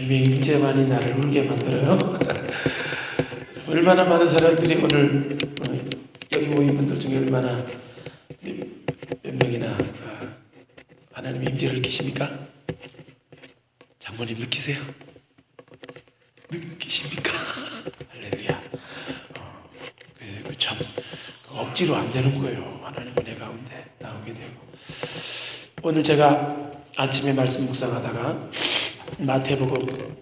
주님의 임재만이 나를 울게 만들어요. 얼마나 많은 사람들이 오늘 여기 모인 분들 중에 얼마나 몇 명이나 하나님의 임재를 느끼십니까? 장모님 느끼세요? 느끼십니까? 할렐루야. 참 억지로 안 되는 거예요. 하나님 은혜 가운데 나오게 되고. 오늘 제가 아침에 말씀 묵상하다가 마태복음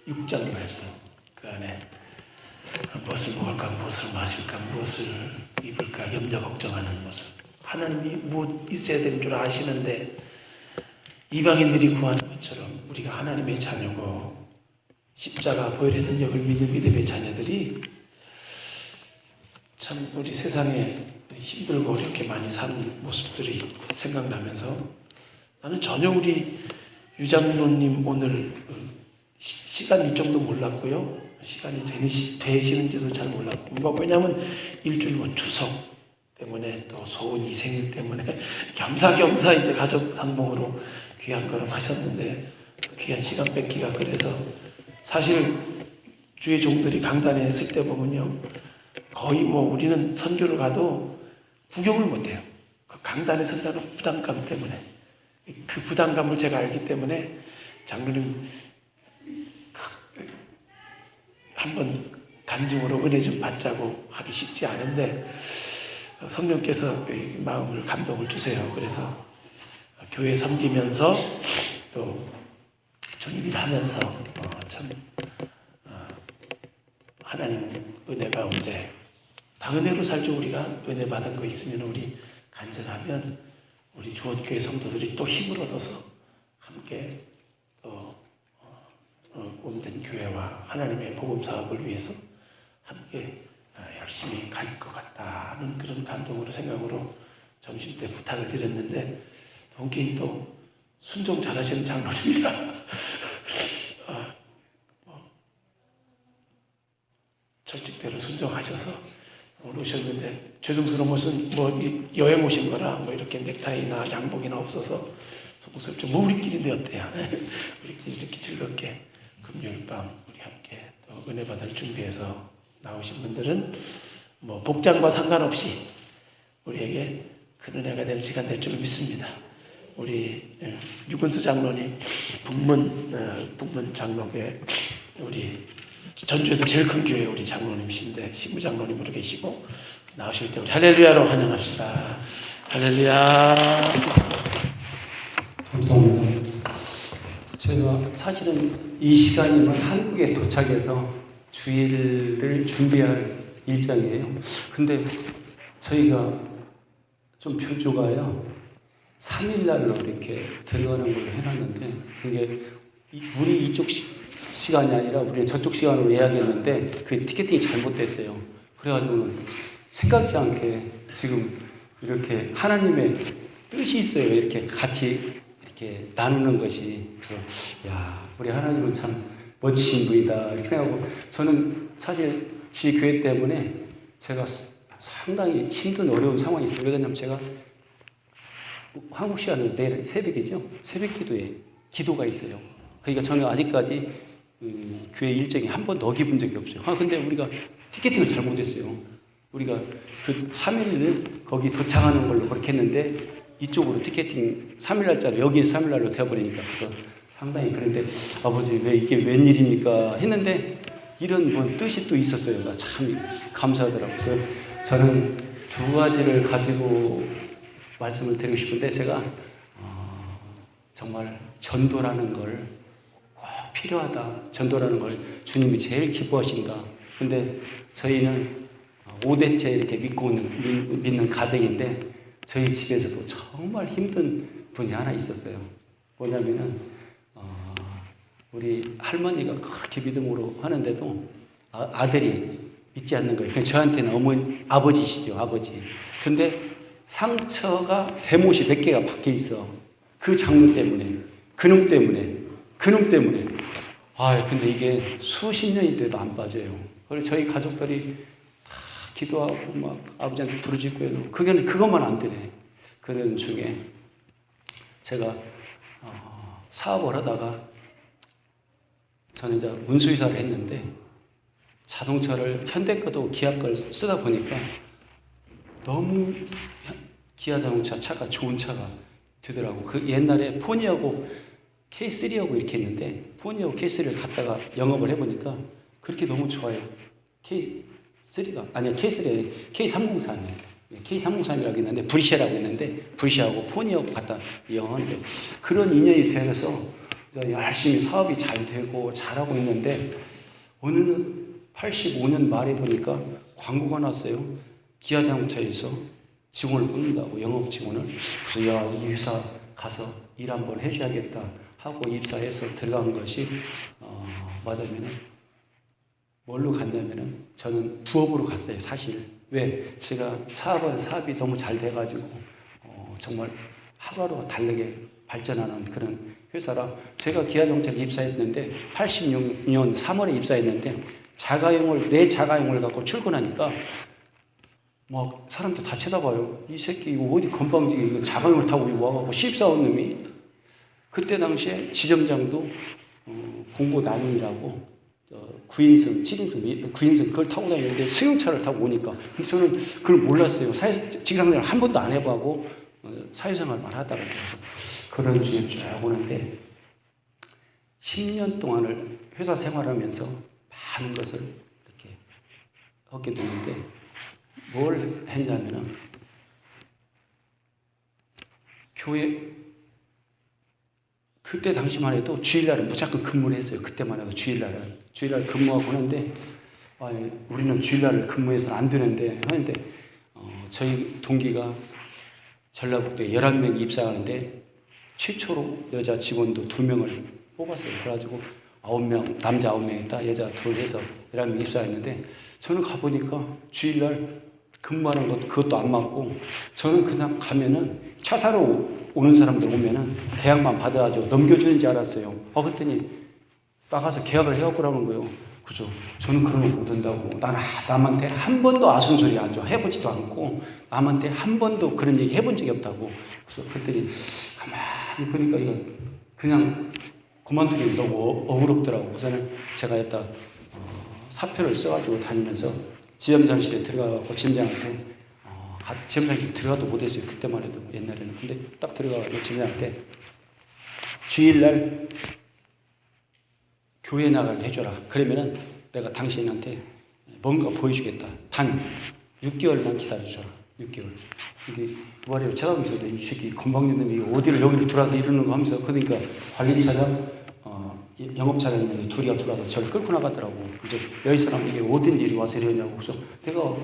6장 말씀, 그 안에 무엇을 먹을까, 무엇을 마실까, 무엇을 입을까 염려 걱정하는 모습. 하나님이 뭐 있어야 되는 줄 아시는데 이방인들이 구하는 것처럼 우리가 하나님의 자녀고 십자가 보혈의 능력을 믿는 믿음의 자녀들이 참 우리 세상에 힘들고 어렵게 많이 사는 모습들이 생각나면서 나는 전혀 우리 유장로님 오늘 시간 일정도 몰랐고요. 시간이 되시는지도 잘 몰랐고, 왜냐하면 일주일 뭐 추석 때문에 또 소은이 생일 때문에 겸사겸사 이제 가족 상봉으로 귀한 걸음 하셨는데 귀한 시간 뺏기가 그래서 사실 주의 종들이 강단에 있을 때 보면요. 거의 뭐 우리는 선교를 가도 구경을 못해요. 그 강단에 선다는 부담감 때문에. 그 부담감을 제가 알기 때문에 장로님 한번 간증으로 은혜 좀 받자고 하기 쉽지 않은데 성령께서 마음을 감동을 주세요. 그래서 교회 섬기면서 또 주님 일하면서 참 하나님 은혜 가운데 다 은혜로 살죠. 우리가 은혜 받은 거 있으면 우리 간증하면 우리 주원교회 성도들이 또 힘을 얻어서 함께 또 온된 교회와 하나님의 복음 사업을 위해서 함께 열심히 갈 것 같다는 그런 감동으로 생각으로 점심 때 부탁을 드렸는데 동기인 또 순종 잘하시는 장로님이라 철칙대로 순종하셔서 오늘 오셨는데 죄송스러운 것은 뭐 여행 오신 거라 뭐 이렇게 넥타이나 양복이나 없어서 속스럽죠. 뭐 우리끼리인데 어때요? 우리끼리 이렇게 즐겁게 금요일 밤 우리 함께 또 은혜 받을 준비해서 나오신 분들은 뭐 복장과 상관없이 우리에게 큰 은혜가 되는 시간 될 줄 믿습니다. 우리 유근수 장로님 북문 장로교회 우리 전주에서 제일 큰 교회 우리 장로님이신데 시부 장로님으로 계시고 나오실 때 우리 할렐루야로 환영합시다. 할렐루야. 감사합니다. 제가 사실은 이 시간이면 한국에 도착해서 주일을 준비할 일정이에요. 근데 저희가 좀 표조가요 3일날로 이렇게 들어가는 걸로 해놨는데 그게 우리 이쪽 시간이 아니라 우리는 저쪽 시간으로 예약했는데 그 티켓팅이 잘못됐어요. 그래가지고 생각지 않게 지금 이렇게 하나님의 뜻이 있어요. 이렇게 같이 이렇게 나누는 것이. 그래서 야 우리 하나님은 참 멋지신 분이다 이렇게 생각하고 저는 사실 지 교회 때문에 제가 상당히 힘든 어려운 상황이 있어요. 왜냐하면 제가 한국 시간으로 내일 새벽이죠. 새벽 기도가 있어요. 그러니까 저는 아직까지 교회 일정이 한 번도 어겨본 적이 없어요. 근데 우리가 티켓팅을 잘못했어요. 우리가 그 3일을 거기 도착하는 걸로 그렇게 했는데 이쪽으로 티켓팅 3일날짜리 여기에서 3일날로 되어버리니까 그래서 상당히 그런데 아버지 왜 이게 웬일입니까 했는데 이런 뭐 뜻이 또 있었어요. 나 참 감사하더라고요. 그래서 저는 두 가지를 가지고 말씀을 드리고 싶은데 제가 정말 전도라는 걸 꼭 필요하다. 전도라는 걸 주님이 제일 기뻐하신다. 근데 저희는 5대째 이렇게 믿는 가정인데 저희 집에서도 정말 힘든 분이 하나 있었어요. 뭐냐면은 우리 할머니가 그렇게 믿음으로 하는데도 아들이 믿지 않는 거예요. 저한테는 아버지시죠, 아버지. 근데 상처가 대못이 몇 개가 박혀 있어. 그 장로 때문에, 그놈 때문에. 근데 이게 수십 년이 돼도 안 빠져요. 그래서 저희 가족들이 다 기도하고 막 아버지한테 부르짖고 해도 그것만 안 되네. 그런 중에 제가 사업을 하다가 저는 이제 운수이사를 했는데 자동차를 현대 거도 기아 걸 쓰다 보니까 너무 기아 자동차 차가 좋은 차가 되더라고. 그 옛날에 포니하고 K3하고 이렇게 있는데 포니하고 K3를 갖다가 영업을 해보니까 그렇게 너무 좋아요. K3가 아니야 K3 K303이에요. K303이라고 있는데 브리시아라고 있는데 브리시아하고 포니하고 갖다 영업하는데 그런 인연이 되어서 열심히 사업이 잘 되고 잘하고 있는데 오늘은 85년 말에 보니까 광고가 났어요. 기아 자동차에서 직원을 뽑는다고 영업 직원을. 그래서 야, 이 회사 가서 일 한번 해줘야겠다 하고 입사해서 들어간 것이 맞으면은 뭘로 갔냐면은 저는 부업으로 갔어요. 사실 왜 제가 사업이 너무 잘 돼가지고 정말 하루하루가 다르게 발전하는 그런 회사라 제가 기아 자동차에 입사했는데 86년 3월에 입사했는데 내 자가용을 갖고 출근하니까 막 사람들 다 쳐다봐요. 이 새끼 이거 어디 건방지게 이거 자가용을 타고 와갖고 씹사온 놈이. 그때 당시에 지점장도 공고 난이라고 9인승, 7인승, 9인승 그걸 타고 다니는데 승용차를 타고 오니까 저는 그걸 몰랐어요. 직장생활 한 번도 안 해보고 사회생활만 하다가 계속 그런 중에 쭉 오는데 10년 동안을 회사 생활하면서 많은 것을 이렇게 얻게 됐는데 뭘 했냐면은 교회 그때 당시만 해도 주일날은 무조건 근무를 했어요. 그때만 해도 주일날 근무하고 하는데 우리는 주일날 근무해서는 안 되는데 하는데 저희 동기가 전라북도에 11명이 입사하는데 최초로 여자 직원도 2명을 뽑았어요. 그래가지고 9명, 남자 9명이다 여자 2 해서 11명 입사했는데 저는 가보니까 주일날 근무하는 것 그것도 안 맞고 저는 그냥 가면은 차 사러 오는 사람들 오면은 계약만 받아가지고 넘겨주는 줄 알았어요. 그랬더니 나가서 계약을 해갖고 그러는 거예요. 그죠? 저는 그런 거 못한다고. 남한테 한 번도 아쉬운 소리 안 줘. 해보지도 않고 남한테 한 번도 그런 얘기 해본 적이 없다고. 그래서 그랬더니 가만히 보니까 이거 그냥 그만두기 너무 어그럽더라고. 그래서는 제가 일단 사표를 써가지고 다니면서 지점장실에 들어가갖고 지점장한테 지점장실에 들어가도 못했어요. 그때만 해도 옛날에는. 근데 딱 들어가가지고 지점장한테 주일날 교회 나가게 해줘라. 그러면은 내가 당신한테 뭔가 보여주겠다. 단 6개월만 기다려줘라. 6개월. 이게 말이에요. 쳐다보면서 이 새끼 건방진놈이 어디를 여기로 들어와서 이러는 거 하면서 그러니까 관리차장 영업차장이 둘이가 들어와서 저를 끌고 나가더라고. 이제 여기 사람들이 어딘 일이 와서 이러냐고. 그래서 내가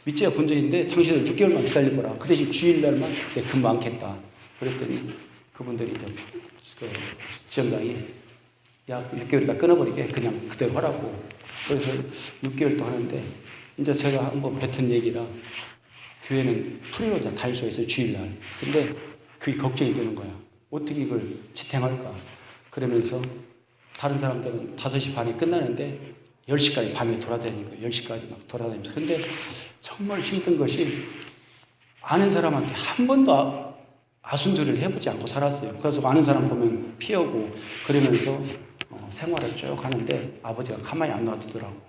밑지가 본 적인데 당신은 6개월만 기다려보라. 그 대신 주일날만 근무 않겠다. 그랬더니 그분들이 이제 그 지점장이 야 6개월이다 끊어버리게 그냥 그대로 하라고. 그래서 6개월 또 하는데 이제 제가 한번 뱉은 얘기라 교회는 프리로자 다닐 수가 있어요. 주일날. 근데 그게 걱정이 되는 거야. 어떻게 이걸 지탱할까. 그러면서 다른 사람들은 5시 반에 끝나는데 10시까지 밤에 돌아다니는 거예요. 10시까지 막 돌아다니면서. 근데 정말 힘든 것이 아는 사람한테 한 번도 아순돌이를 해보지 않고 살았어요. 그래서 아는 사람 보면 피하고 그러면서 생활을 쭉 하는데 아버지가 가만히 안 놔두더라고.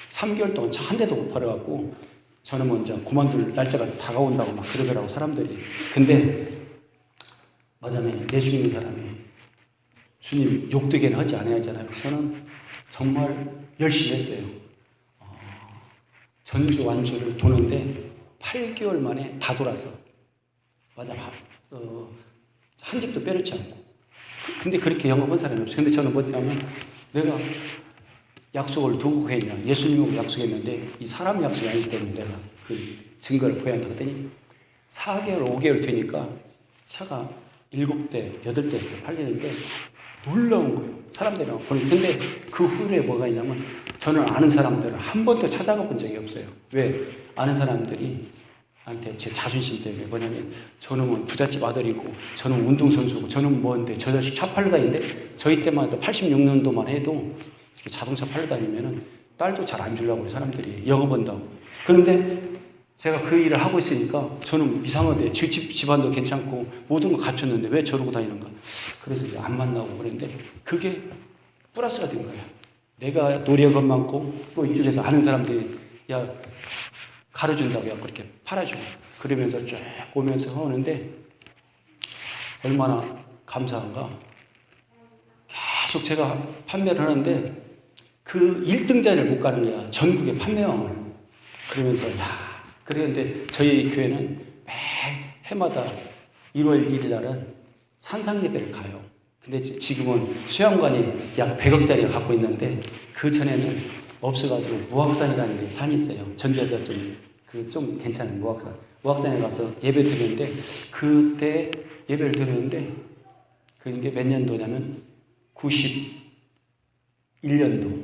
3개월 동안 차 한 대도 못 팔아갖고 저는 먼저 그만둘 날짜가 다가온다고 막 그러더라고 사람들이. 근데 맞아요. 예수 믿는 사람이 주님 욕되게는 하지 않아야 하잖아요. 저는 정말 열심히 했어요. 전주 완주를 도는데 8개월 만에 다 돌아서 맞아. 한 집도 빼놓지 않고. 근데 그렇게 영업한 사람이 없어요. 근데 저는 뭐냐면 내가 약속을 누구 했냐. 예수님하고 약속했는데 이 사람 약속이 아니기 때문에 내가 그 증거를 보여한다 그랬더니 4개월, 5개월 되니까 차가 7대, 8대 이렇게 팔리는데 놀라운 거예요. 사람들이 보니까. 근데 그 후에 뭐가 있냐면 저는 아는 사람들을 한 번도 찾아가 본 적이 없어요. 왜? 아는 사람들이 한테 제 자존심 때문에 뭐냐면 저놈은 부잣집 아들이고 저놈은 운동선수고 저놈은 뭔데 저 자식 차 팔러 다니는데 저희 때만 해도 86년도만 해도 이렇게 자동차 팔러 다니면은 딸도 잘 안 주려고 사람들이 영업한다고. 그런데 제가 그 일을 하고 있으니까 저는 이상하대. 집안도 괜찮고 모든 거 갖췄는데 왜 저러고 다니는가. 그래서 이제 안 만나고 그랬는데 그게 플러스가 된 거야. 내가 노력은 많고 또 이쪽에서 아는 사람들이 야 가르준다고 야 그렇게 팔아줘. 그러면서 쭉 오면서 하는데 얼마나 감사한가. 계속 제가 판매를 하는데 그 1등 자리를 못 가는 거야. 전국의 판매왕을. 그러면서 야 그런데 저희 교회는 매 해마다 1월 1일 날은 산상 예배를 가요. 근데 지금은 수양관이 약 100억짜리가 갖고 있는데 그 전에는 없어가지고 무악산이라는 데 산이 있어요. 전주에서 좀 괜찮은 무악산. 무악산에 가서 예배 드리는데 그때 예배를 드리는데 그게 몇 년도냐면 91년도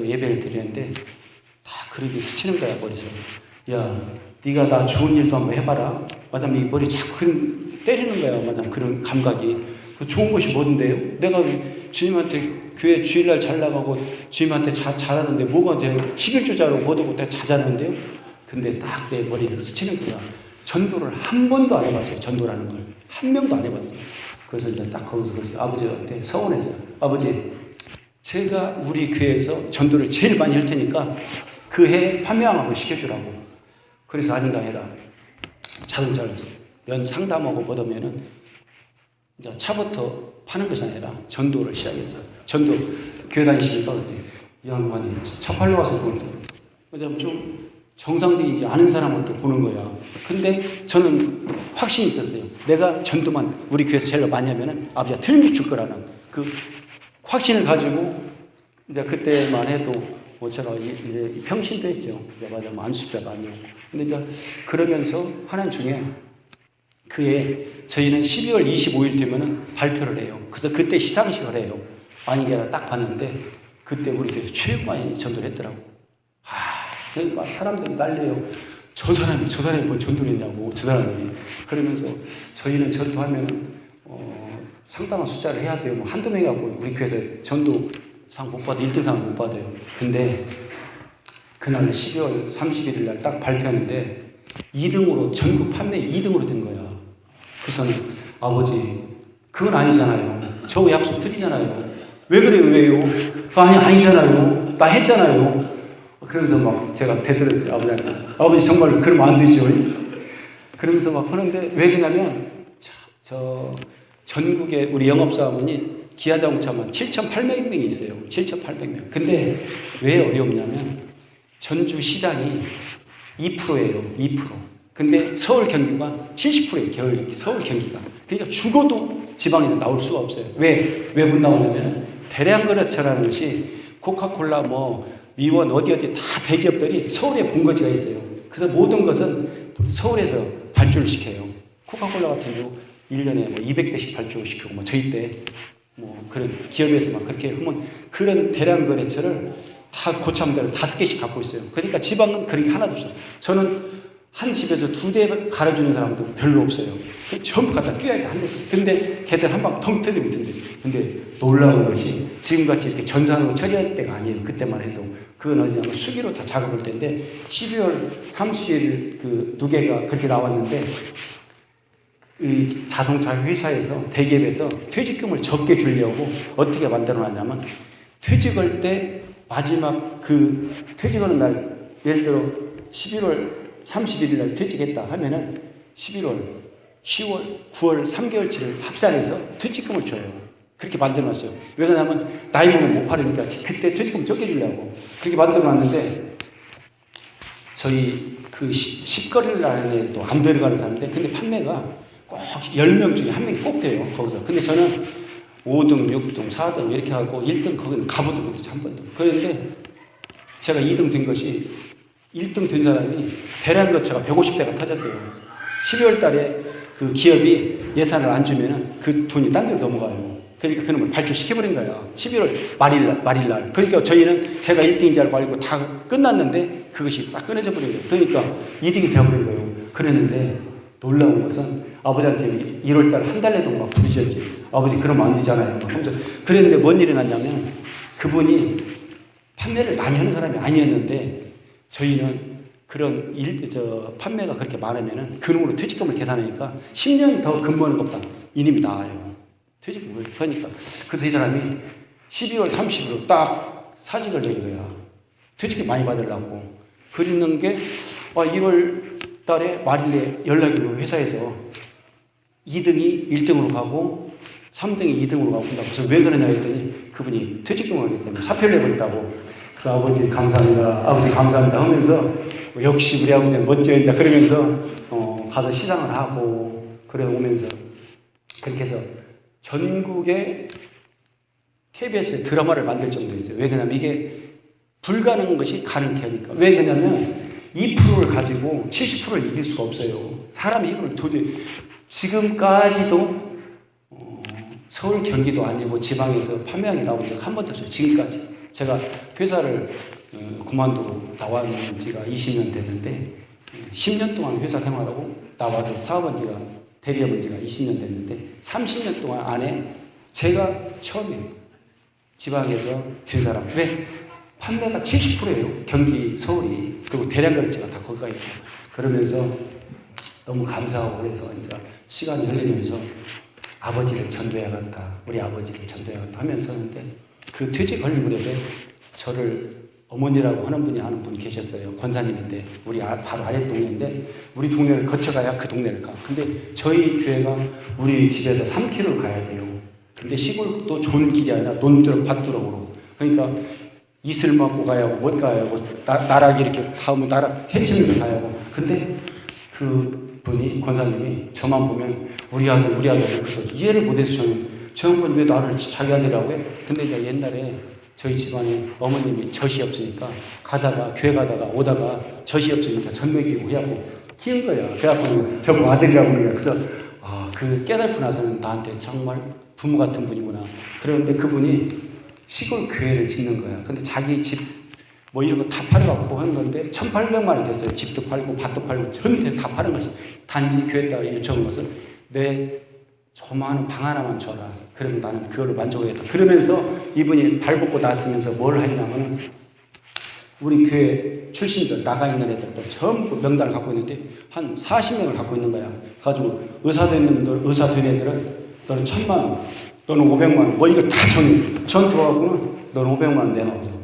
예배를 드리는데 다 그렇게 스치는 거야 머리에서. 야 네가 나 좋은 일도 한번 해봐라. 마담 이 머리 자꾸 때리는 거야. 마담 그런 감각이. 그 좋은 것이 뭔데요? 내가 주님한테 교회 주일날 잘 나가고 주님한테 잘하는데 뭐가 돼요? 11조자로 못 오고 다 잘하는데요? 근데 딱 내 머리를 스치는 거야. 전도를 한 번도 안 해봤어요. 전도라는 걸. 한 명도 안 해봤어요. 그래서 이제 딱 거기서 그래서 아버지한테 서운했어요. 아버지, 제가 우리 교회에서 전도를 제일 많이 할 테니까 그 해 판매왕 한번 시켜주라고. 그래서 아닌가 해라. 자동차를 연 상담하고 보다면은 이제 차부터 파는 것이 아니라 전도를 시작했어요. 전도 교회 다니시니까 그때 이 양반이 차 팔러 와서 보는데 좀 정상적이지 않은 사람을 이렇게 보는 거야. 근데 저는 확신이 있었어요. 내가 전도만 우리 교회에서 제일 많이 하면은 아버지가 틀림없이 줄 거라는 그 확신을 가지고 이제 그때만 해도 뭐 제가 이제 평신도 했죠. 이제 맞아, 안수자가 아니고. 근데 이제 그러면서 하는 중에 그해 저희는 12월 25일 되면은 발표를 해요. 그래서 그때 시상식을 해요. 아니, 내가 딱 봤는데 그때 우리 교회에서 최고 많이 전도를 했더라고. 막 사람들이 난리예요. 저 사람이 뭔 전도를 했냐고, 저 사람이. 그러면서 저희는 전도하면은, 상당한 숫자를 해야 돼요. 뭐 한두 명이 갖고 우리 교회에서 전도상 못 받아, 1등상 못 받아요. 근데 그날 12월 31일 날 딱 발표했는데 2등으로, 전국 판매 2등으로 된 거야. 그래서는 아버지, 그건 아니잖아요. 저 약속 드리잖아요. 왜 그래요, 왜요? 아니잖아요. 나 했잖아요. 그러면서 막 제가 대들었어요, 아버지한테. 아버지, 정말 그러면 안 되죠. 그러면서 막 하는데 왜 그러냐면, 저 전국에 우리 영업사원이 기아자동차만 7,800명이 있어요. 7,800명. 근데 왜 어려우냐면, 전주 시장이 2%예요. 2%. 근데 서울 경기가 70%예요. 서울 경기가. 그러니까 죽어도 지방에서 나올 수가 없어요. 왜 못 나오냐면, 대량 거래처라는 것이 코카콜라 미원 어디 다 대기업들이 서울에 본거지가 있어요. 그래서 모든 것은 서울에서 발주를 시켜요. 코카콜라 같은 경우 1년에 200대씩 발주를 시키고 저희 때 그런 기업에서 막 그렇게 하면 그런 대량 거래처를 다 고참들을 5개씩 갖고 있어요. 그러니까 지방은 그런 게 하나도 없어요. 저는 한 집에서 2대 갈아주는 사람도 별로 없어요. 전부 갖다 끼워야 한 대씩. 근데 걔들 한 방 텅 터지면 된대. 근데 놀라운 것이 지금같이 이렇게 전산으로 처리할 때가 아니에요. 그때만 해도. 그건 어디냐면 수기로 다 작업할 때인데 12월 30일 그 누계가 그렇게 나왔는데 이 자동차 회사에서 대기업에서 퇴직금을 적게 주려고 어떻게 만들어놨냐면 퇴직할 때 마지막 그 퇴직하는 날 예를 들어 11월 31일 날 퇴직했다 하면은 11월, 10월, 9월 3개월치를 합산해서 퇴직금을 줘요. 그렇게 만들어놨어요. 왜 그러냐면 나이 먹으면 못 팔으니까 그때 퇴직금 적게 주려고 그렇게 만들어놨는데 저희 그 10거리를 안에 또 안 들어가는 사람인데 근데 판매가 꼭 10명 중에 한 명이 꼭 돼요. 거기서. 근데 저는 5등, 6등, 4등 이렇게 하고 1등 거기는 가보도 못했죠. 한 번도. 그런데 제가 2등 된 것이 1등 된 사람이 대량 거처가 150대가 터졌어요. 12월 달에 그 기업이 예산을 안 주면은 그 돈이 딴 데로 넘어가요. 그러니까 그놈을 발주시켜버린 거야. 11월 말일 날. 그러니까 저희는 제가 1등인 줄 알고 알고 다 끝났는데 그것이 싹 끊어져 버린 거예요. 그러니까 2등이 되어버린 거예요. 그랬는데 놀라운 것은 아버지한테 1월 달 한 달 내도 막 부르셨지. 아버지 그러면 안 되잖아요. 그랬는데 뭔 일이 났냐면 그분이 판매를 많이 하는 사람이 아니었는데 저희는 그런 판매가 그렇게 많으면은 그놈으로 퇴직금을 계산하니까 10년이 더 근무하는 것보다 이님이 나아요. 퇴직금을. 그러니까 그래서 이 사람이 12월 30일로 딱 사직을 낸 거야. 퇴직금 많이 받으려고. 그러는 게 1월 달에 말일에 연락이 오고 회사에서 2등이 1등으로 가고 3등이 2등으로 가고 한다고. 그래서 왜 그러냐 했더니 그분이 퇴직금을 하기 때문에 사표를 내버렸다고. 그래서 아버지 감사합니다. 아버지 감사합니다 하면서 역시 우리 아버지는 멋져야 그러면서 가서 시상을 하고 그래 오면서 그렇게 해서 전국에 KBS 드라마를 만들 정도였어요. 왜 그러냐면 이게 불가능한 것이 가능케 하니까. 왜 그러냐면 2%를 가지고 70%를 이길 수가 없어요. 사람의 힘을 도저히. 지금까지도 서울 경기도 아니고 지방에서 판매량이 나온 적 한 번도 없어요. 지금까지. 제가 회사를 그만두고 나온 지가 20년 됐는데 10년 동안 회사 생활하고 나와서 사업한 지가 대리해본 지가 20년 됐는데 30년 동안 안에 제가 처음에 지방에서 된 사람. 왜? 판매가 70%예요. 경기, 서울이. 그리고 대량거래처가 다 거기가 있고. 그러면서 너무 감사하고 그래서 이제 시간이 흘리면서 아버지를 전도해야겠다. 우리 아버지를 전도해야겠다 하면서 하는데 그 퇴직 걸린 무렵에 저를 어머니라고 하는 분이 아는 분이 계셨어요. 권사님인데 우리 바로 아래 동네인데 우리 동네를 거쳐가야 그 동네를 가. 근데 저희 교회가 우리 집에서 3km를 가야 돼요. 근데 시골도 좋은 길이 아니라 논두렁 밭두렁으로. 그러니까 이슬 맞고 가야 하고 못 가야 하고 나락이 이렇게 가면 나락 헤치면서 가야 하고. 근데 그 분이 권사님이 저만 보면 우리 아들 그래서 이해를 못해서 저는 저 양반 왜 나를 자기 아들이라고 해? 근데 이제 옛날에 저희 집안에 어머님이 젖이 없으니까 가다가 교회 가다가 오다가 젖이 없으니까 젖 먹이고 해갖고 키운 거야. 그래갖고 저뭐 아들이라고 그러는 거야. 그래서 그 깨닫고 나서는 나한테 정말 부모 같은 분이구나. 그런데 그분이 시골 교회를 짓는 거야. 근데 자기 집 뭐 이런 거 다 팔아갖고 하는 건데 1,800만 원 됐어요. 집도 팔고 밭도 팔고 전체 다 파는 것이. 단지 교회에다가 요청한 것은 내 조그마한 방 하나만 줘라. 그러면 나는 그걸로 만족하겠다. 그러면서 이분이 발벗고 나서면서 뭘 하냐면은 우리 교회 출신들 나가 있는 애들도 전부 명단을 갖고 있는데 한 40명을 갖고 있는 거야. 가지고 의사 된 애들은 너는 1,000만 원, 너는 500만 원, 뭐 이거 다 저한테 와갖고는 너는 500만 원 내놔.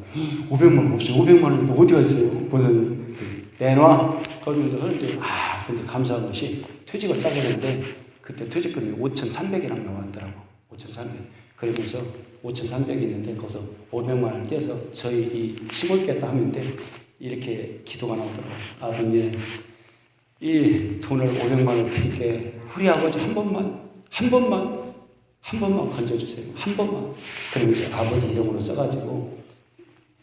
500만 원 없어요. 500만 원이 어디가 있어요? 본사님 내놔. 가지고 하는데 근데 감사한 것이 퇴직을 딱 했는데 그때 퇴직금이 5,300이랑 나왔더라고. 5,300. 그러면서 5,300이 있는데 거기서 500만 원을 떼서 저희 이 시골겠다 하는데 이렇게 기도가 나오더라고. 아버님, 이 돈을 500만 원을 드릴게 우리 아버지 한 번만 건져주세요. 한 번만. 그러면서 아버지 이름으로 써가지고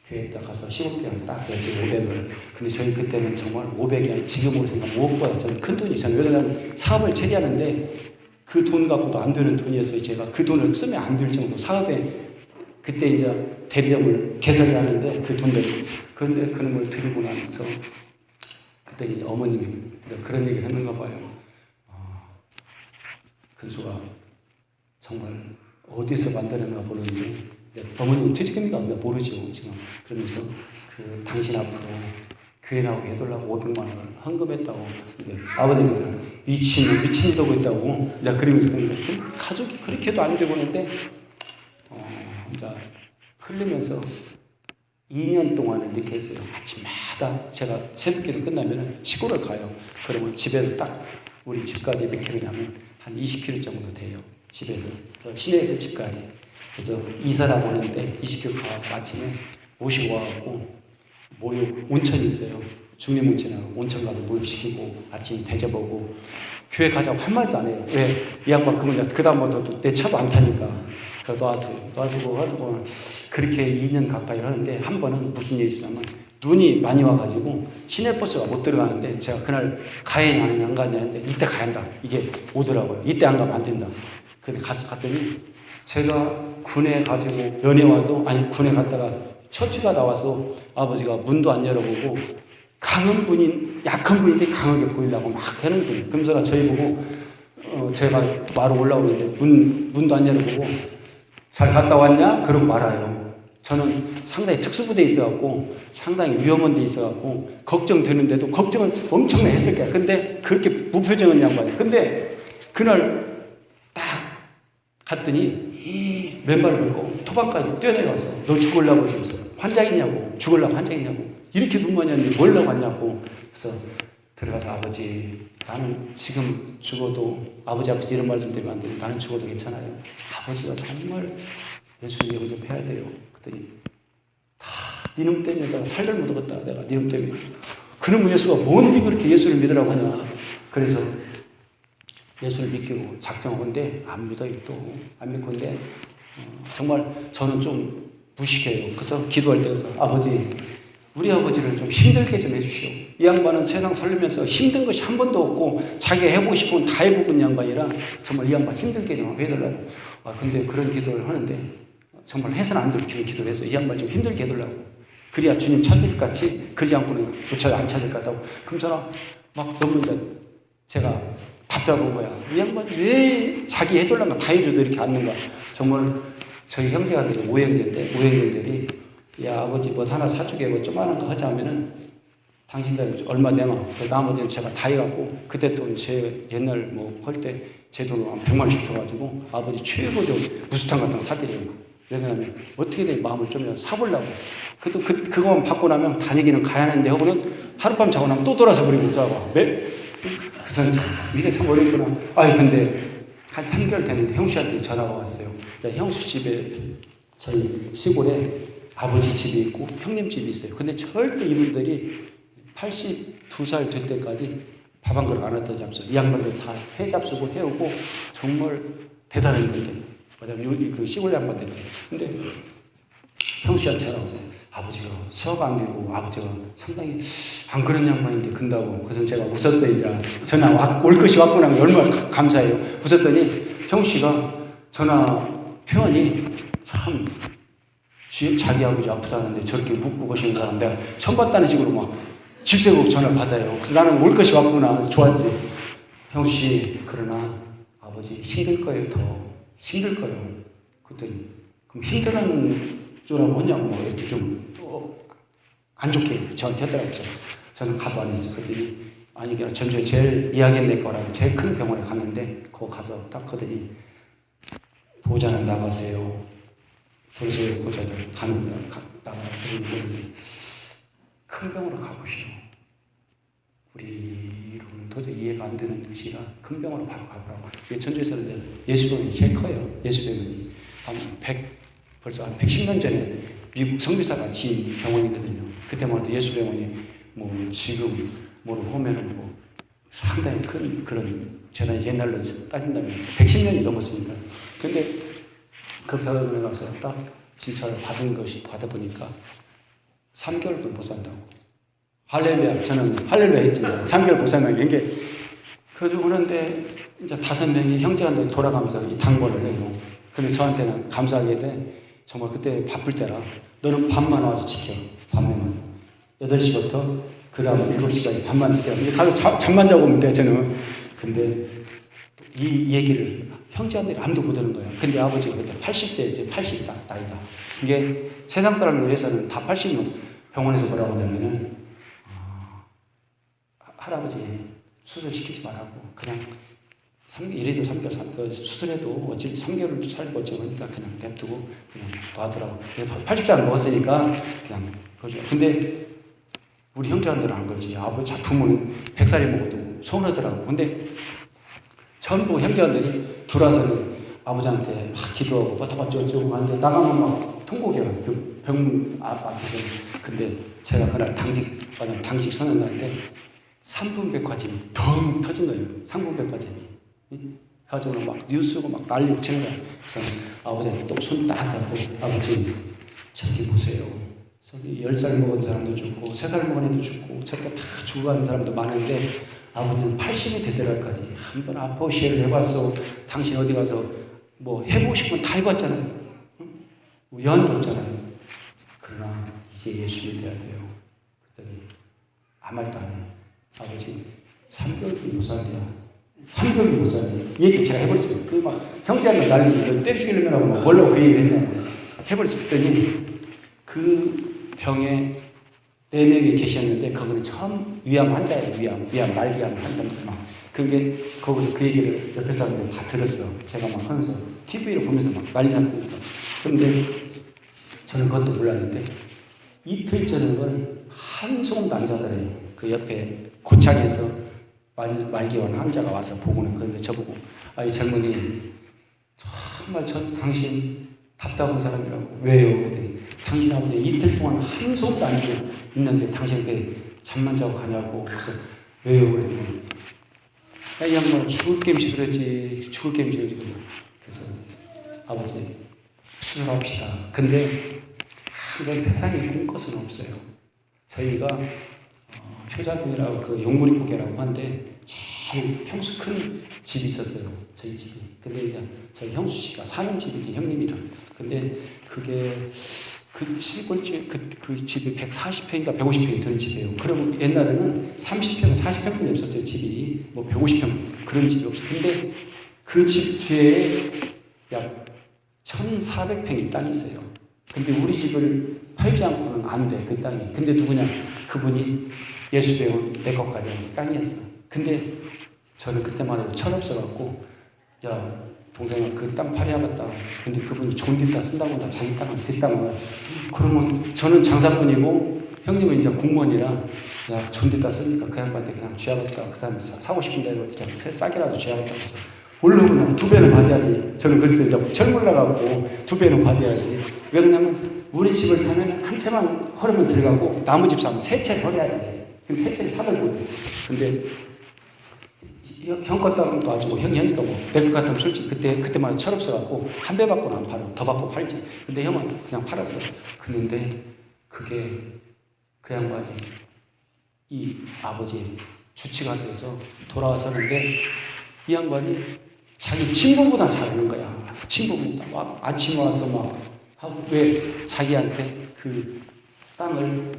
교회에다 가서 시골대학 딱 냈어요. 500을. 근데 저희 그때는 정말 500이 아니라 지금으로 생각하면 5억보다 저는 큰 돈이 있잖아요. 왜냐하면 사업을 처리하는데 그 돈 갖고도 안 되는 돈이었어요. 제가 그 돈을 쓰면 안 될 정도 사업에 그때 이제 대리점을 개설하는데 그 돈들이. 그런데 그런 걸 드리고 나서 그때 어머님이 그런 얘기를 했는가 봐요. 근수가 정말 어디서 만드는가 모르는데 어머님은 퇴직금이가 모르죠 지금. 그러면서 그 당신 앞으로 교회 나오게 해달라고 500만 원을 헌금했다고. 근데 아버님들 미친이라고 했다고. 내가 그러면서 가족이 그렇게도 안 되고 있는데 이제 흐르면서 2년 동안은 이렇게 했어요. 아침마다 제가 새벽기도 끝나면 시골을 가요. 그러면 집에서 딱 우리 집까지 몇 킬로냐면 한 20km 정도 돼요. 집에서 시내에서 집까지. 그래서 이사라고 하는데 20km 가서 아침에 모시고 와갖고 모욕 온천이 있어요. 중림온천하고 온천 가서 모욕시키고 아침 대접하고 교회 가자고 한마디도 안 해요. 왜? 이 양반 그러면 그 다음부터 내 차도 안 타니까. 그래서 놔두고 그렇게 2년 가까이 하는데 한 번은 무슨 일이 있었냐면 눈이 많이 와가지고 시내버스가 못 들어가는데 제가 그날 가야 하느냐 안 가냐 했는데 이때 가야 한다. 이게 오더라고요. 이때 안 가면 안 된다. 근데 갔더니 제가 군에 가지고 연애 와도 군에 갔다가 처치가 나와서 아버지가 문도 안 열어보고 강한 분인 약한 분인데 강하게 보이려고 막 하는 분이에요. 그러면서 저희 보고 제가 바로 올라오는데 문도 안 열어보고 잘 갔다 왔냐? 그러고 말아요. 저는 상당히 특수부대에 있어갖고 상당히 위험한 데 있어갖고 걱정되는데도 걱정은 엄청나게 했을 거야. 근데 그렇게 무표정한 양반이에요. 근데 그날 딱 갔더니 맨발을 걸고 토박까지 뛰어내려왔어. 너 죽으려고 지금 환장했냐고. 죽으려고 환장했냐고. 이렇게 눈먼이었는데 뭘로 왔냐고. 그래서 들어가서 아버지 나는 지금 죽어도 아버지 앞에서 이런 말씀 드리면 안 돼. 나는 죽어도 괜찮아요. 아버지가 정말 예수님 영접해야 돼요. 그랬더니 다 니놈 때문에 내가 살들 못 얻었다. 내가 니놈 때문에. 그놈의 예수가 뭔데 그렇게 예수를 믿으라고 하냐. 그래서 예수를 믿기로 작정하건데 안 믿어요. 또 안 믿건데 정말 저는 좀 무식해요. 그래서 기도할 때 아버지 우리 아버지를 좀 힘들게 좀 해주시오. 이 양반은 세상 살면서 힘든 것이 한 번도 없고 자기가 해보고 싶은 다 해보는 양반이라 정말 이 양반 힘들게 좀 해달라고. 근데 그런 기도를 하는데 정말 해서는 안 되는 기도를 해서 이 양반 좀 힘들게 해달라고. 그래야 주님 찾을 것 같이 그러지 않고는 도착 안 찾을 것 같다고. 그럼 저는 막 너무 이제 제가 답답한 거야. 이 양반이 왜 자기 해달라면 다 해줘도 이렇게 않는가. 정말 저희 형제가들이 오형제인데 오형제들이 야 아버지 뭐 하나 사주게 뭐 조그마한 거 하자면은 당신들 얼마 내마. 나머지는 제가 다 해갖고 그때 또 제 옛날 뭐 할 때 제 돈으로 한 100만 원씩 줘가지고 아버지 최고죠 무스탕 같은 거 사드려요. 왜냐하면 어떻게든 마음을 좀 사보려고. 그거만 받고 나면 다니기는 가야 하는데 하고는 하룻밤 자고 나면 또 돌아서 버리고 못 자고. 그래서 참 이게 참 어렵구나. 근데 한 3개월 됐는데 형수한테 전화가 왔어요. 형수 집에 저희 시골에 아버지 집이 있고 형님 집이 있어요. 근데 절대 이분들이 82살 될 때까지 밥 한 그릇 안 갖다 잡수. 이 양반들 다 해 잡수고 해오고 정말 대단한 분들. 왜냐면 그 시골 양반들. 근데 형수한테 전화 왔어요. 아버지가 수업 안 되고 아버지가 상당히 안 그런 양반인데 근다고. 그래서 제가 웃었어요. 이제 전화 올 것이 왔구나. 얼마나 감사해요. 웃었더니 형씨가 전화 표현이 참 자기 아버지 아프다는데 저렇게 웃고 계시는 사람 내가 처음 봤다는 식으로 막 질색으로 전화를 받아요. 그래서 나는 올 것이 왔구나. 좋았지. 형씨 그러나 아버지 힘들 거예요. 더 힘들 거예요. 그랬더니 그럼 힘들은 쪽으로 하냐고 이렇게 좀 안 좋게 저한테 하더라고요. 저는 가도 안 했어요. 그랬더니 아니 그냥 전주에 제일 이야기했는 거라고 제일 큰 병원에 갔는데 거기 가서 딱 하더니 보호자는 나가세요. 도저히 보호자들 가는 거야. 나가라. 큰 병원으로 가보시오. 우리로는 도저히 이해가 안 되는 뜻이라 큰 병원으로 바로 가보라고. 전주에서는 예수병원이 제일 커요. 예수병원이 벌써 한 110년 전에 미국 성비사가 지은 병원이거든요. 그때만 해도 예수병원이 뭐 지금 뭐로 보면은 뭐 상당히 큰 그런 제가 옛날로 따진다면 110년이 넘었으니까. 근데 그 병원에 가서 딱 진찰을 받아보니까 3개월도 못 산다고. 할렐루야. 저는 할렐루야 했지. 3개월 못 산다는 게. 그래서 그런데 이제 5명이 형제한테 돌아가면서 이 당번을 해요. 근데 저한테는 감사하게 돼. 정말 그때 바쁠 때라 너는 밤만 와서 지켜. 밤에만 8시부터 그 다음 7시까지 밤만 지켜. 가서 잠만 자고 오면 돼. 저는. 근데 이 얘기를 형제한테 아무도 못 들은 거예요. 근데 아버지가 그때 80세 이제 80이다 나이가. 이게 세상 사람을 위해서는 다 80이면 병원에서 뭐라고 하냐면은 할아버지 수술시키지 말라고 그냥 이래도 3개월 수술해도 어차피 3개월도 살고 어쩌니까 그냥 냅두고 그냥 놔두라고. 80살 먹었으니까 그냥 그러죠. 근데 우리 형제들은 안 그러지. 아버지 부모는 100살이 먹어도 서운하더라고. 근데 전부 형제들이 들어와서 아버지한테 막 기도하고 어쩌고 하는데 나가면 막 통곡해요. 그 병문 앞에서. 근데 제가 그날 당직 선언하는데 3분 백화점이 덩 터진 거예요. 3분 백화점이. 가지고 막 뉴스고 막 난리고 치는 거야. 그래서 아버지한테 또 손 딱 잡고 아버지 저기 보세요. 저기 10살 먹은 사람도 죽고 3살 먹은 애도 죽고 저렇게 다 죽어가는 사람도 많은데 아버지는 80이 되더라까지 한번 아포시를 해봤어. 당신 어디 가서 뭐 해보고 싶은 다 해봤잖아요. 응? 연도 없잖아요. 그러나 이제 예수 믿어야 돼요. 그랬더니 아무 말도 안 해. 아버지 3개월도 못 산대요. 3개월도 못 산대요. 이 얘기 제가 해버렸어요. 그 막 형제한테 난리 때려 죽이려고 막 뭘로 그 얘기를 했냐고 해버렸어요. 그랬더니 그 병에 4명이 계셨는데 그분은 처음 위암 환자예요. 위암 말기암 환자인데 막 그게 거기서 그 얘기를 옆에 사람들이 다 들었어. 제가 막 하면서 TV를 보면서 막 난리 났으니까. 그런데 저는 그것도 몰랐는데 이틀 전에는 한송도 안 자더래요. 그 옆에 고창에서 말기원 환자가 와서 보고는 그런데 저보고 이 젊은이 정말 당신 답답한 사람이라고. 왜요? 그랬더니 당신 아버지 이틀 동안 한송도 안 자고 있는데 당신 왜 잠만 자고 가냐고. 그래서 왜요? 그랬더니 이 양반 죽을 겜시 그러지. 죽을 겜시 그러지. 그래서 아버지 수술합시다. 근데 항상 세상에 꿈 것은 없어요. 저희가 효자동이라고 그 용구리포개라고 하는데 제일 평수 큰 집이 있었어요. 저희 집이. 근데 이제 저희 형수 씨가 사는 집이 형님이랑. 근데 그게 그 시골집 그 집이 140평인가 150평이 되는 집이에요. 그러면 옛날에는 30평, 40평뿐이 없었어요. 집이 뭐 150평 그런 집이 없어요. 근데 그 집 뒤에 약 1,400평의 땅이 있어요. 근데 우리 집을 팔지 않고는 안 돼, 그 땅이. 근데 누구냐? 그분이 예수 배운 내것 가정 땅이었어. 근데 저는 그때만 해도 철없어갖고, 야, 동생아, 그 땅 팔아야겠다. 근데 그분이 좋은 데다 쓴다고 한다, 자기 땅을, 뒷땅을. 그러면 저는 장사꾼이고, 형님은 이제 공무원이라, 야, 좋은 데다 쓰니까 그 양반한테 그냥 쥐야겠다. 그 사람이 사고 싶은데, 그냥 싸게라도 쥐야겠다. 물론 그냥 2배는 받아야지. 저는 그랬어요. 이제 철물 나가고 2배는 받아야지. 왜 그러냐면 우리 집을 사면 한 채만 헐으면 들어가고 나무 집 사면 3채 헐어야 돼. 그럼 3채를 사들고. 근데 형 것 땅 가지고 형이 하니까 뭐 내 것 같으면 솔직히 그때만 철없어갖고 한 배 받고는 안 팔아. 더 받고 팔지. 근데 형은 그냥 팔았어. 그런데 그게 그 양반이 이 아버지의 주치가 돼서 돌아와서는데 이 양반이 자기 친구보다 잘하는 거야. 친구보다 막 아침에 와서 막 하고. 왜 자기한테 그 땅을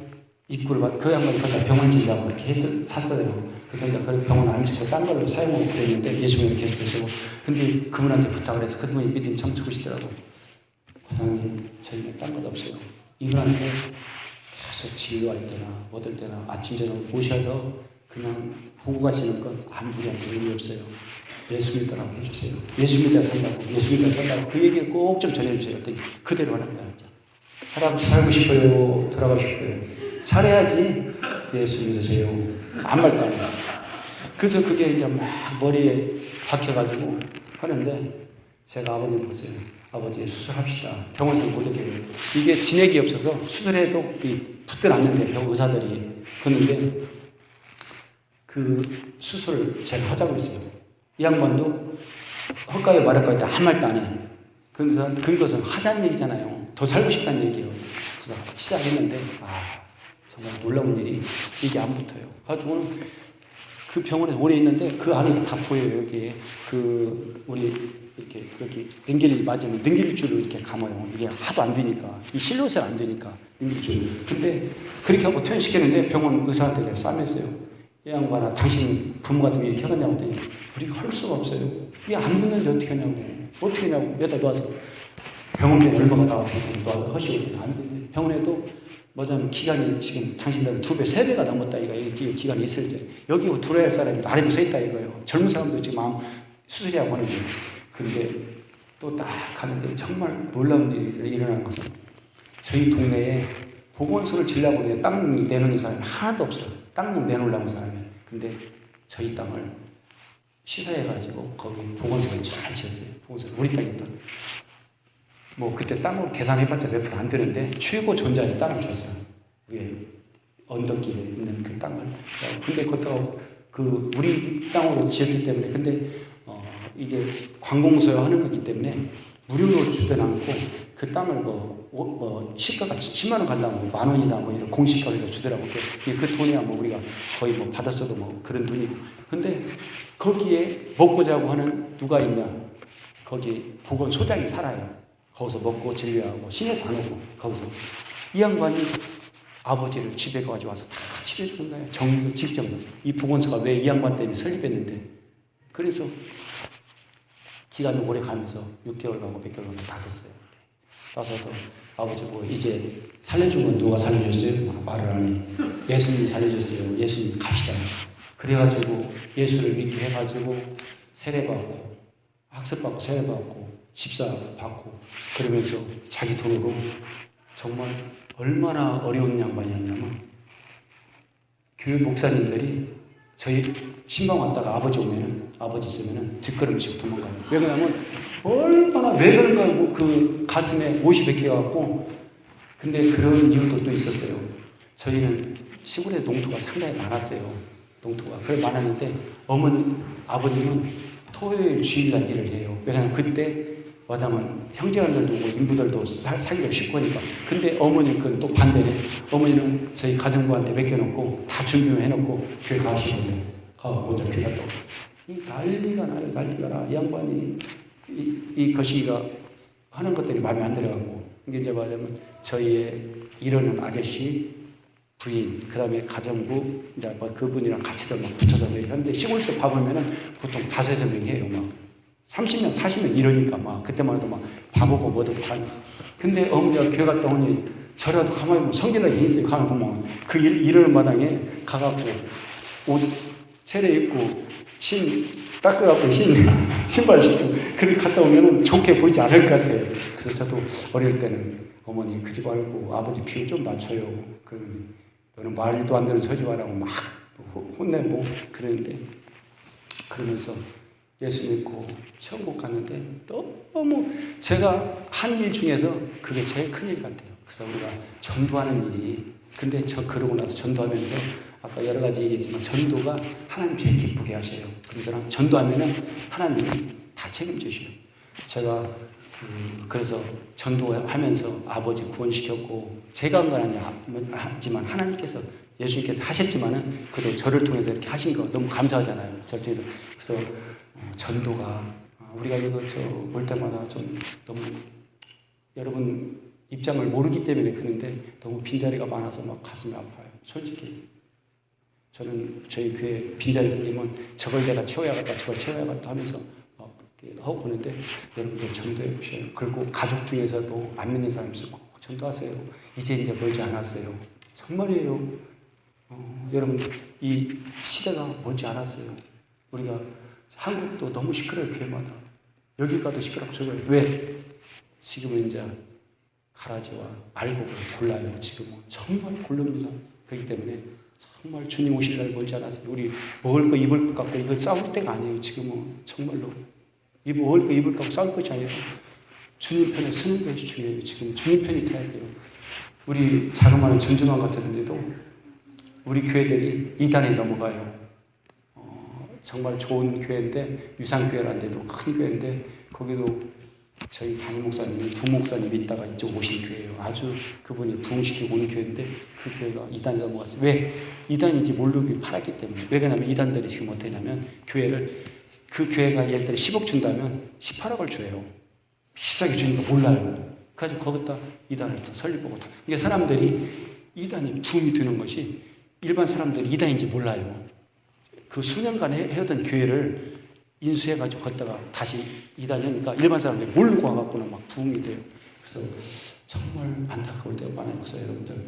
입구를 그 양반이 거기다 병원 지으려고 그렇게 샀어요. 그래서 이제 그 병원 안 짓고 딴 걸로 사용하고 그랬는데 예수님이 계속 계시고. 근데 그분한테 부탁을 해서 그분이 믿음이 참 좋으시더라고. 과장님, 저희는 딴 것 없어요. 이분한테 계속 진료할 때나 얻을 때나 아침 저녁 모셔서 그냥 보고 가시는 건 아무 우리한테 의미 없어요. 예수 믿으라고 해주세요. 예수 믿어 산다고, 예수 믿어 산다고 그 얘기를 꼭 좀 전해주세요. 그대로 하는 거야. 할아버지 살고 싶어요. 돌아가고 싶어요. 살아야지. 예수 믿으세요. 아무 말도 안 해요. 그래서 그게 이제 막 머리에 박혀가지고 하는데 제가 아버님 보세요. 아버지 수술합시다. 병원에서 못 오게. 이게 진액이 없어서 수술해도 붙들 않는데 병 의사들이. 그런데 그 수술을 제가 하자고 했어요. 이 양반도 헛가에 말할까 했는데 아무 말도 안 해. 그래서 그것은 하자는 얘기잖아요. 더 살고 싶다는 얘기예요. 그래서 시작했는데 정말 놀라운 일이 이게 안 붙어요. 가지고 그 병원에 오래 있는데 그 안에 다 보여요. 여기에 그 우리 이렇게 여기 능길이 맞으면 능길줄을 이렇게 감아요. 이게 하도 안 되니까 이 실로세 안 되니까 능길줄. 근데 그렇게 하고 퇴원시켰는데 병원 의사한테 싸맸어요. 이 양반아, 당신 부모 같은 게 이렇게 하겠냐고 했더니 우리가 할 수가 없어요. 이게 안 듣는데 어떻게 하냐고. 어떻게 하냐고. 여기다 놓아서 병원에 얼마가 나와서 놓아서 하시고 안 된대. 병원에도 뭐냐면 기간이 지금 당신들은 2배, 3배가 넘었다 이거 기간이 있을 때 여기 들어야 할 사람이 아래 서 있다 이거예요. 젊은 사람도 지금 수술이라고 하는데. 그런데 또 딱 가는데 정말 놀라운 일이 일어난 것은 저희 동네에 보건소를 지으려고 하는데 땅 내놓는 사람이 하나도 없어요. 땅 내놓으려는 사람이. 근데 저희 땅을 시사해가지고 거기 보건소를 잘 지었어요. 보건소를 우리 땅이다. 뭐 그때 땅으로 계산해봤자 몇 프로 안 되는데 최고 존재의 땅을 줬어요. 위에 언덕길에 있는 그 땅을. 근데 그것도 그 우리 땅으로 지었기 때문에 근데 이게 관공서화 하는 거기 때문에 무료로 주든 않고 그 땅을 시가가 10만 원 간다고 10,000원이나 뭐 이런 공시가에서 주더라고. 그 돈이야 뭐 우리가 거의 뭐 받았어도 뭐 그런 돈이고. 근데 거기에 먹고 자고 하는 누가 있냐? 거기 보건소장이 살아요. 거기서 먹고 진료하고 신에서 안 오고 거기서 이 양반이 아버지를 집에 가지고 와서 다 치료해주는 거예요. 정서 직접. 이 보건소가 왜 이 양반 때문에 설립했는데. 그래서 기간이 오래 가면서 6개월 가고 100개월 가고 다 썼어요. 다 써서 아버지 뭐 이제 살려준 건 누가 살려줬어요? 말을 안 해. 예수님이 살려줬어요. 예수님 갑시다. 그래가지고 예수를 믿게 해가지고 세례받고 학습받고 세례받고 집사 받고 그러면서 자기 돈으로 정말 얼마나 어려운 양반이었냐면 교회 목사님들이 저희 신방 왔다가 아버지 있으면은 뒷걸음치고 도망가요. 왜 그러냐면 얼마나 왜 그런가 하고 그 가슴에 못이 박혀갖고 근데 그런 이유도 또 있었어요. 저희는 시골에 농토가 상당히 많았어요. 농토가. 그래 많았는데 아버님은 토요일 주일날 일을 해요. 왜냐하면 그때 와다면 형제간들도 오고 인부들도 사귀기가 쉽고 하니까. 근데 어머니 그건 또 반대네. 어머니는 저희 가정부한테 맡겨놓고 다 준비해놓고 교회 가시거든요. 가고 먼저 교회 갔다 오고. 이 난리가 나요. 난리가 나. 이 양반이 이 거시기가 하는 것들이 마음에 안 들어가고 이게 이제 말하자면 저희의 이러는 아저씨 부인, 그 다음에 가정부, 이제 뭐 그분이랑 같이들 막 붙어서 하는데 시골에서 봐보면은 보통 5-6명이 해요. 막 30명, 40명 이러니까 막 그때만 해도 막 바보고 뭐도 다. 근데 어머니가 교회 갔다 오니 저라도 가만히 보면 성질나게 있어요. 가만히 보면 그 이러는 마당에 가갖고 옷 차려 입고 닦아갖고 신발 신고 그렇게 갔다 오면은 좋게 보이지 않을 것 같아요. 그래서 저도 어릴 때는 어머니 그러지 말고 아버지 비율 좀 낮춰요. 그러니 너는 말도 안 되는 소리 말하고 막 혼내고 그러는데 그러면서 예수 믿고 천국 갔는데 너무 제가 한 일 중에서 그게 제일 큰 일 같아요. 그래서 우리가 전도하는 일이 근데 저 그러고 나서 전도하면서 아까 여러 가지 얘기했지만 전도가 하나님 제일 기쁘게 하셔요. 그래서 전도하면은 하나님이 다 책임지셔요. 제가 그래서 전도하면서 아버지 구원시켰고 제가 한 건 아니지만 하나님께서 예수님께서 하셨지만은 그래도 저를 통해서 이렇게 하신 거 너무 감사하잖아요. 저를 통해서 그래서 전도가 우리가 이거 올 때마다 좀 너무 여러분 입장을 모르기 때문에 그런데 너무 빈자리가 많아서 막 가슴이 아파요. 솔직히 저는 저희 교회 빈자리 생기면 저걸 내가 채워야겠다 저걸 채워야겠다 하면서 막 하고 그러는데 여러분들 전도해 보셔요. 그리고 가족 중에서도 안 믿는 사람 있고 전도하세요. 이제 멀지 않았어요. 정말이에요. 여러분 이 시대가 멀지 않았어요. 우리가 한국도 너무 시끄러워요. 교회마다. 여기 가도 시끄럽고 저거 왜? 지금은 이제 가라지와 알곡을 골라요. 지금은 정말 고릅니다. 그렇기 때문에 정말 주님 오실 날 멀지 않았어요. 우리 먹을 거 입을 것 갖고 이거 싸울 때가 아니에요. 지금은 정말로 먹을 거 입을 거 갖고 싸울 것이 아니라 주님 편에 서는 것이 중요해요. 지금 주님 편이 돼야 돼요. 우리 자그마한 전주만 같았는데도 우리 교회들이 이단에 넘어가요. 정말 좋은 교회인데 유상교회라는데도 큰 교회인데 거기도 저희 담임 목사님이 부목사님이 있다가 이쪽 오신 교회예요. 아주 그분이 부흥시키고 온 교회인데 그 교회가 이단에 넘어갔어요. 왜? 이단인지 모르길 팔았기 때문에. 왜 그러냐면 이단들이 지금 어떻게 하냐면 교회를 그 교회가 예를 들어 10억 준다면 18억을 줘요. 비싸게 주니까 몰라요. 그래서 거기다 이단을 설립하고 다. 이게 사람들이 이단이 부흥이 되는 것이 일반 사람들이 이단인지 몰라요. 그 수년간 해오던 교회를 인수해가지고 걷다가 다시 이단이 하니까 일반 사람들이 몰고 와갖고는 막 부흥이 돼요. 그래서 정말 안타까울 때가 많아요. 그래서 여러분들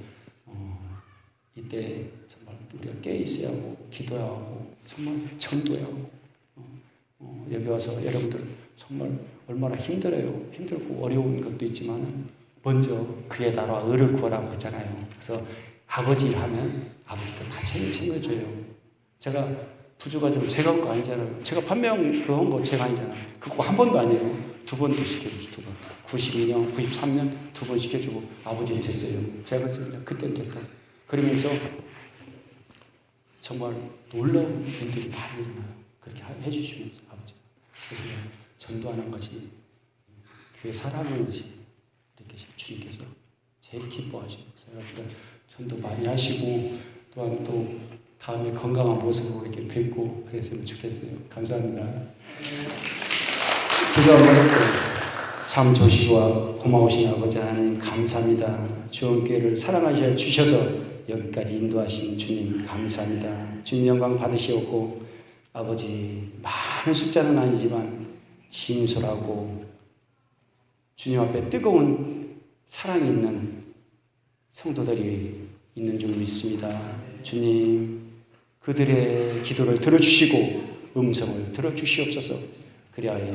이때 정말 우리가 깨 있어야 하고 기도해야 하고 정말 전도해야 하고 여기 와서 여러분들 정말 얼마나 힘들어요. 힘들고 어려운 것도 있지만 먼저 그의 나라와 의를 구하라고 했잖아요. 그래서 아버지 하면 아버지가 다 챙겨줘요. 제가 부주가지고 제가 한 거 아니잖아요. 제가 판매한 그 한 거 제가 아니잖아요. 그거 한 번도 아니에요. 2번도 시켜주고 92년, 93년 2번 시켜주고 아버지는 됐어요. 제가 그때는 됐다. 그러면서 정말 놀라운 일들이 많이 일어나요. 그렇게 해주시면서 아버지가. 그래서 그냥 전도하는 것이 교회 살아가는 것이 이렇게 주님께서 제일 기뻐하시고 그래서 여러분들 전도 많이 하시고 또한 또 다음에 건강한 모습으로 이렇게 뵙고 그랬으면 좋겠어요. 감사합니다. 기도 한번 할게요. 참 조시와 고마우신 아버지 하나님 감사합니다. 주원교회를 사랑하셔 주셔서 여기까지 인도하신 주님 감사합니다. 주님 영광 받으시옵고 아버지 많은 숫자는 아니지만 진솔하고 주님 앞에 뜨거운 사랑이 있는 성도들이 있는 줄 믿습니다. 주님 그들의 기도를 들어주시고 음성을 들어주시옵소서. 그리하여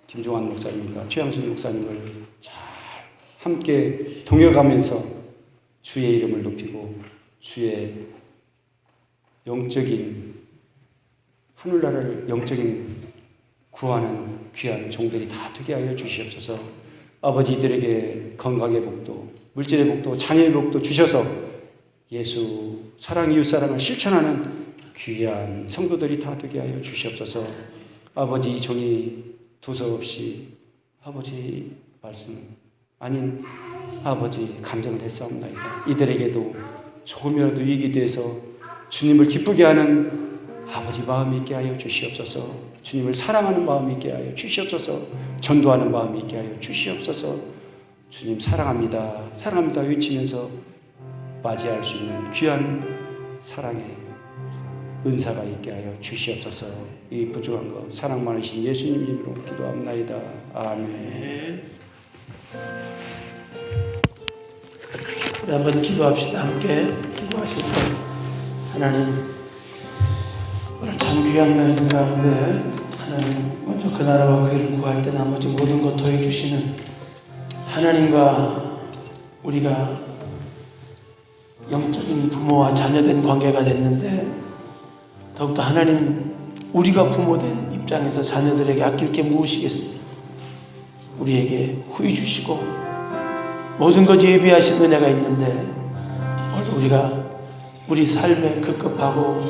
김종환 목사님과 최양순 목사님을 잘 함께 동역하면서 주의 이름을 높이고 주의 영적인 하늘나라를 영적인 구하는 귀한 종들이 다 되게 하여 주시옵소서. 아버지, 이들에게 건강의 복도, 물질의 복도, 자녀의 복도 주셔서 예수 사랑, 이웃사랑을 실천하는 귀한 성도들이 다 되게 하여 주시옵소서. 아버지, 이 종이 두서없이 아버지 말씀 아닌 아버지 간증을 했사옵나이다. 이들에게도 조금이라도 이익이 돼서 주님을 기쁘게 하는 아버지 마음이 있게 하여 주시옵소서. 주님을 사랑하는 마음이 있게 하여 주시옵소서. 전도하는 마음이 있게 하여 주시옵소서. 주님 사랑합니다, 사랑합니다 외치면서 맞이할 수 있는 귀한 사랑의 은사가 있게 하여 주시옵소서. 이 부족한 것 사랑 많으신 예수님 이름으로 기도합나이다. 아멘. 우리 한번 기도합시다. 함께 기도하실 때 하나님, 오늘 참 귀한 날인 가운데 하나님 먼저 그 나라와 그 일을 구할 때 나머지 모든 것 더해주시는 하나님과 우리가 영적인 부모와 자녀된 관계가 됐는데, 더욱더 하나님, 우리가 부모된 입장에서 자녀들에게 아낄 게 무엇이겠습니까? 우리에게 후히 주시고 모든 것 예비하신 은혜가 있는데, 오늘 우리가 우리 삶에 급급하고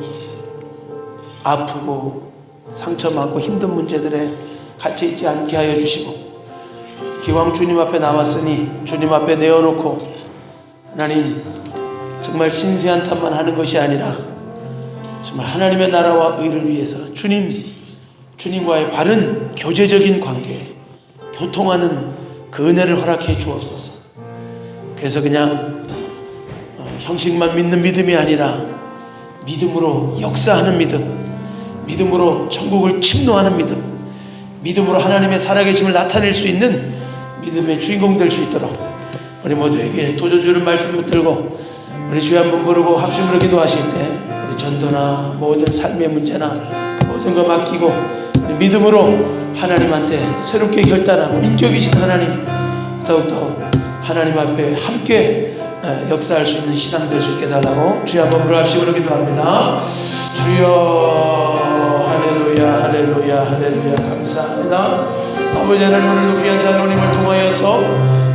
아프고 상처 많고 힘든 문제들에 갇혀있지 않게 하여 주시고, 기왕 주님 앞에 나왔으니 주님 앞에 내어놓고 하나님 정말 신세한 탓만 하는 것이 아니라 정말 하나님의 나라와 의를 위해서 주님과의 바른 교제적인 관계, 교통하는 그 은혜를 허락해 주옵소서. 그래서 그냥 형식만 믿는 믿음이 아니라 믿음으로 역사하는 믿음, 믿음으로 천국을 침노하는 믿음, 믿음으로 하나님의 살아계심을 나타낼 수 있는 믿음의 주인공 될 수 있도록 우리 모두에게 도전 주는 말씀을 들고 우리 주여 한번 부르고 합심으로 기도하실 때 우리 전도나 모든 삶의 문제나 모든 거 맡기고 믿음으로 하나님한테 새롭게 결단하고 인격이신 하나님, 더욱더 하나님 앞에 함께 역사할 수 있는 신앙 될 수 있게 달라고 주여 한번 부르고 합심으로 기도합니다. 주여 할렐루야 할렐루야 할렐루야. 감사합니다. 아버지 하나님, 오늘도 귀한 장로님을 통하여서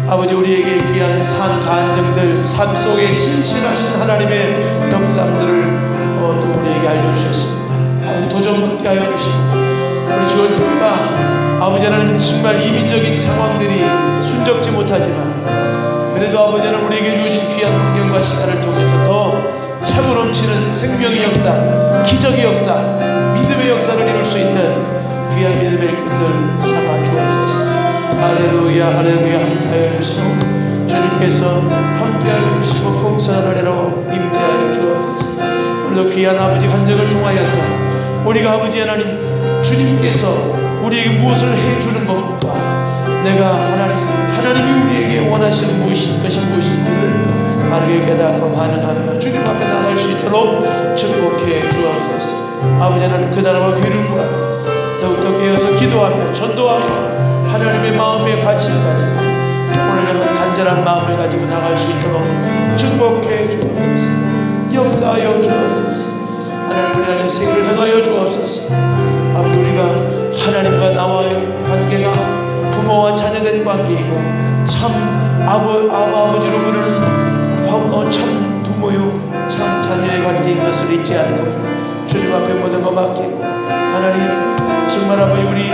아버지 우리에게 귀한 산 간증들, 삶 속에 신실하신 하나님의 역사들을 또 우리에게 알려주셨습니다. 아버지 도전받게 하여 주시고, 우리 주님과 아버지 하나님 정말 이민적인 상황들이 순적지 못하지만 그래도 아버지 하나님 우리에게 주신 귀한 환경과 시간을 통해서 더 차고 넘치는 생명의 역사, 기적의 역사, 믿음의 역사를 이룰 수 있는 귀한 믿음의 일꾼들 삼아 주옵소서. 할렐루야 할렐루야 함께하여 주시고 주님께서 함께하여 주시고 풍성한 은혜로 임재하여 주옵소서. 오늘도 귀한 아버지 간증을 통하여서 우리가 아버지 하나님 주님께서 우리에게 무엇을 해주는 것과 내가 하나님이 우리에게 원하시는 것이 무엇인지를 바르게 깨닫고 반응하며 주님 앞에 나갈 수 있도록 축복해 주옵소서. 아버지 하나님, 그 나라와 귀를 구하고 더욱더 깨어서 기도하며 전도하며 하나님의 마음에 관심을 가지고 오늘 향한 간절한 마음을 가지고 나갈 수 있도록 축복해 주옵소서. 역사하여 주옵소서. 하나님, 우리 안에 생을 행하여 주옵소서. 아버지, 우리가 하나님과 나와의 관계가 부모와 자녀된 관계이고 참 아버지로 부르는 참 부모요 참 자녀의 관계인 것을 잊지 않고 주님 앞에 모든 것 맡기고, 하나님 정말 아버지 우리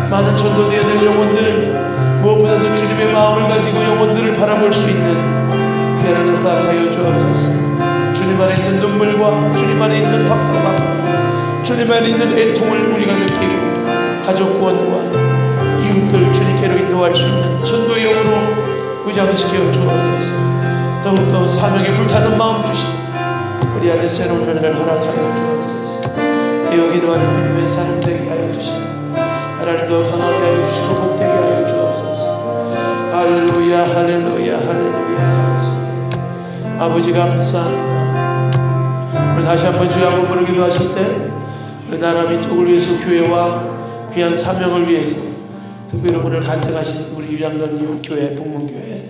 많은 전도되어야 될 영혼들, 무엇보다도 주님의 마음을 가지고 영혼들을 바라볼 수 있는 귀한 허락하여 주옵소서. 주님 안에 있는 눈물과 주님 안에 있는 답답함과 주님 안에 있는 애통을 우리가 느끼고 가족 구원과 이웃들 주님께로 인도할 수 있는 전도의 영으로 무장시켜 주옵소서. 더욱더 사명에 불타는 마음 주시고 우리 안에 새로운 은혜를 허락하여 주옵소서. 기도하는 믿음의 삶 되게 하여 주시고 하나님도 강하게 하여 주시고 복되게 하여 주옵소서. 할렐루야 할렐루야 할렐루야. 감사합니다. 아버지 감사합니다. 오늘 다시 한번 주여 한번 부르기도 하실 때 우리 나라 민족을 위해서 교회와 귀한 사명을 위해서 특별히 오늘 간증하신 우리 유장로님 교회 북문교회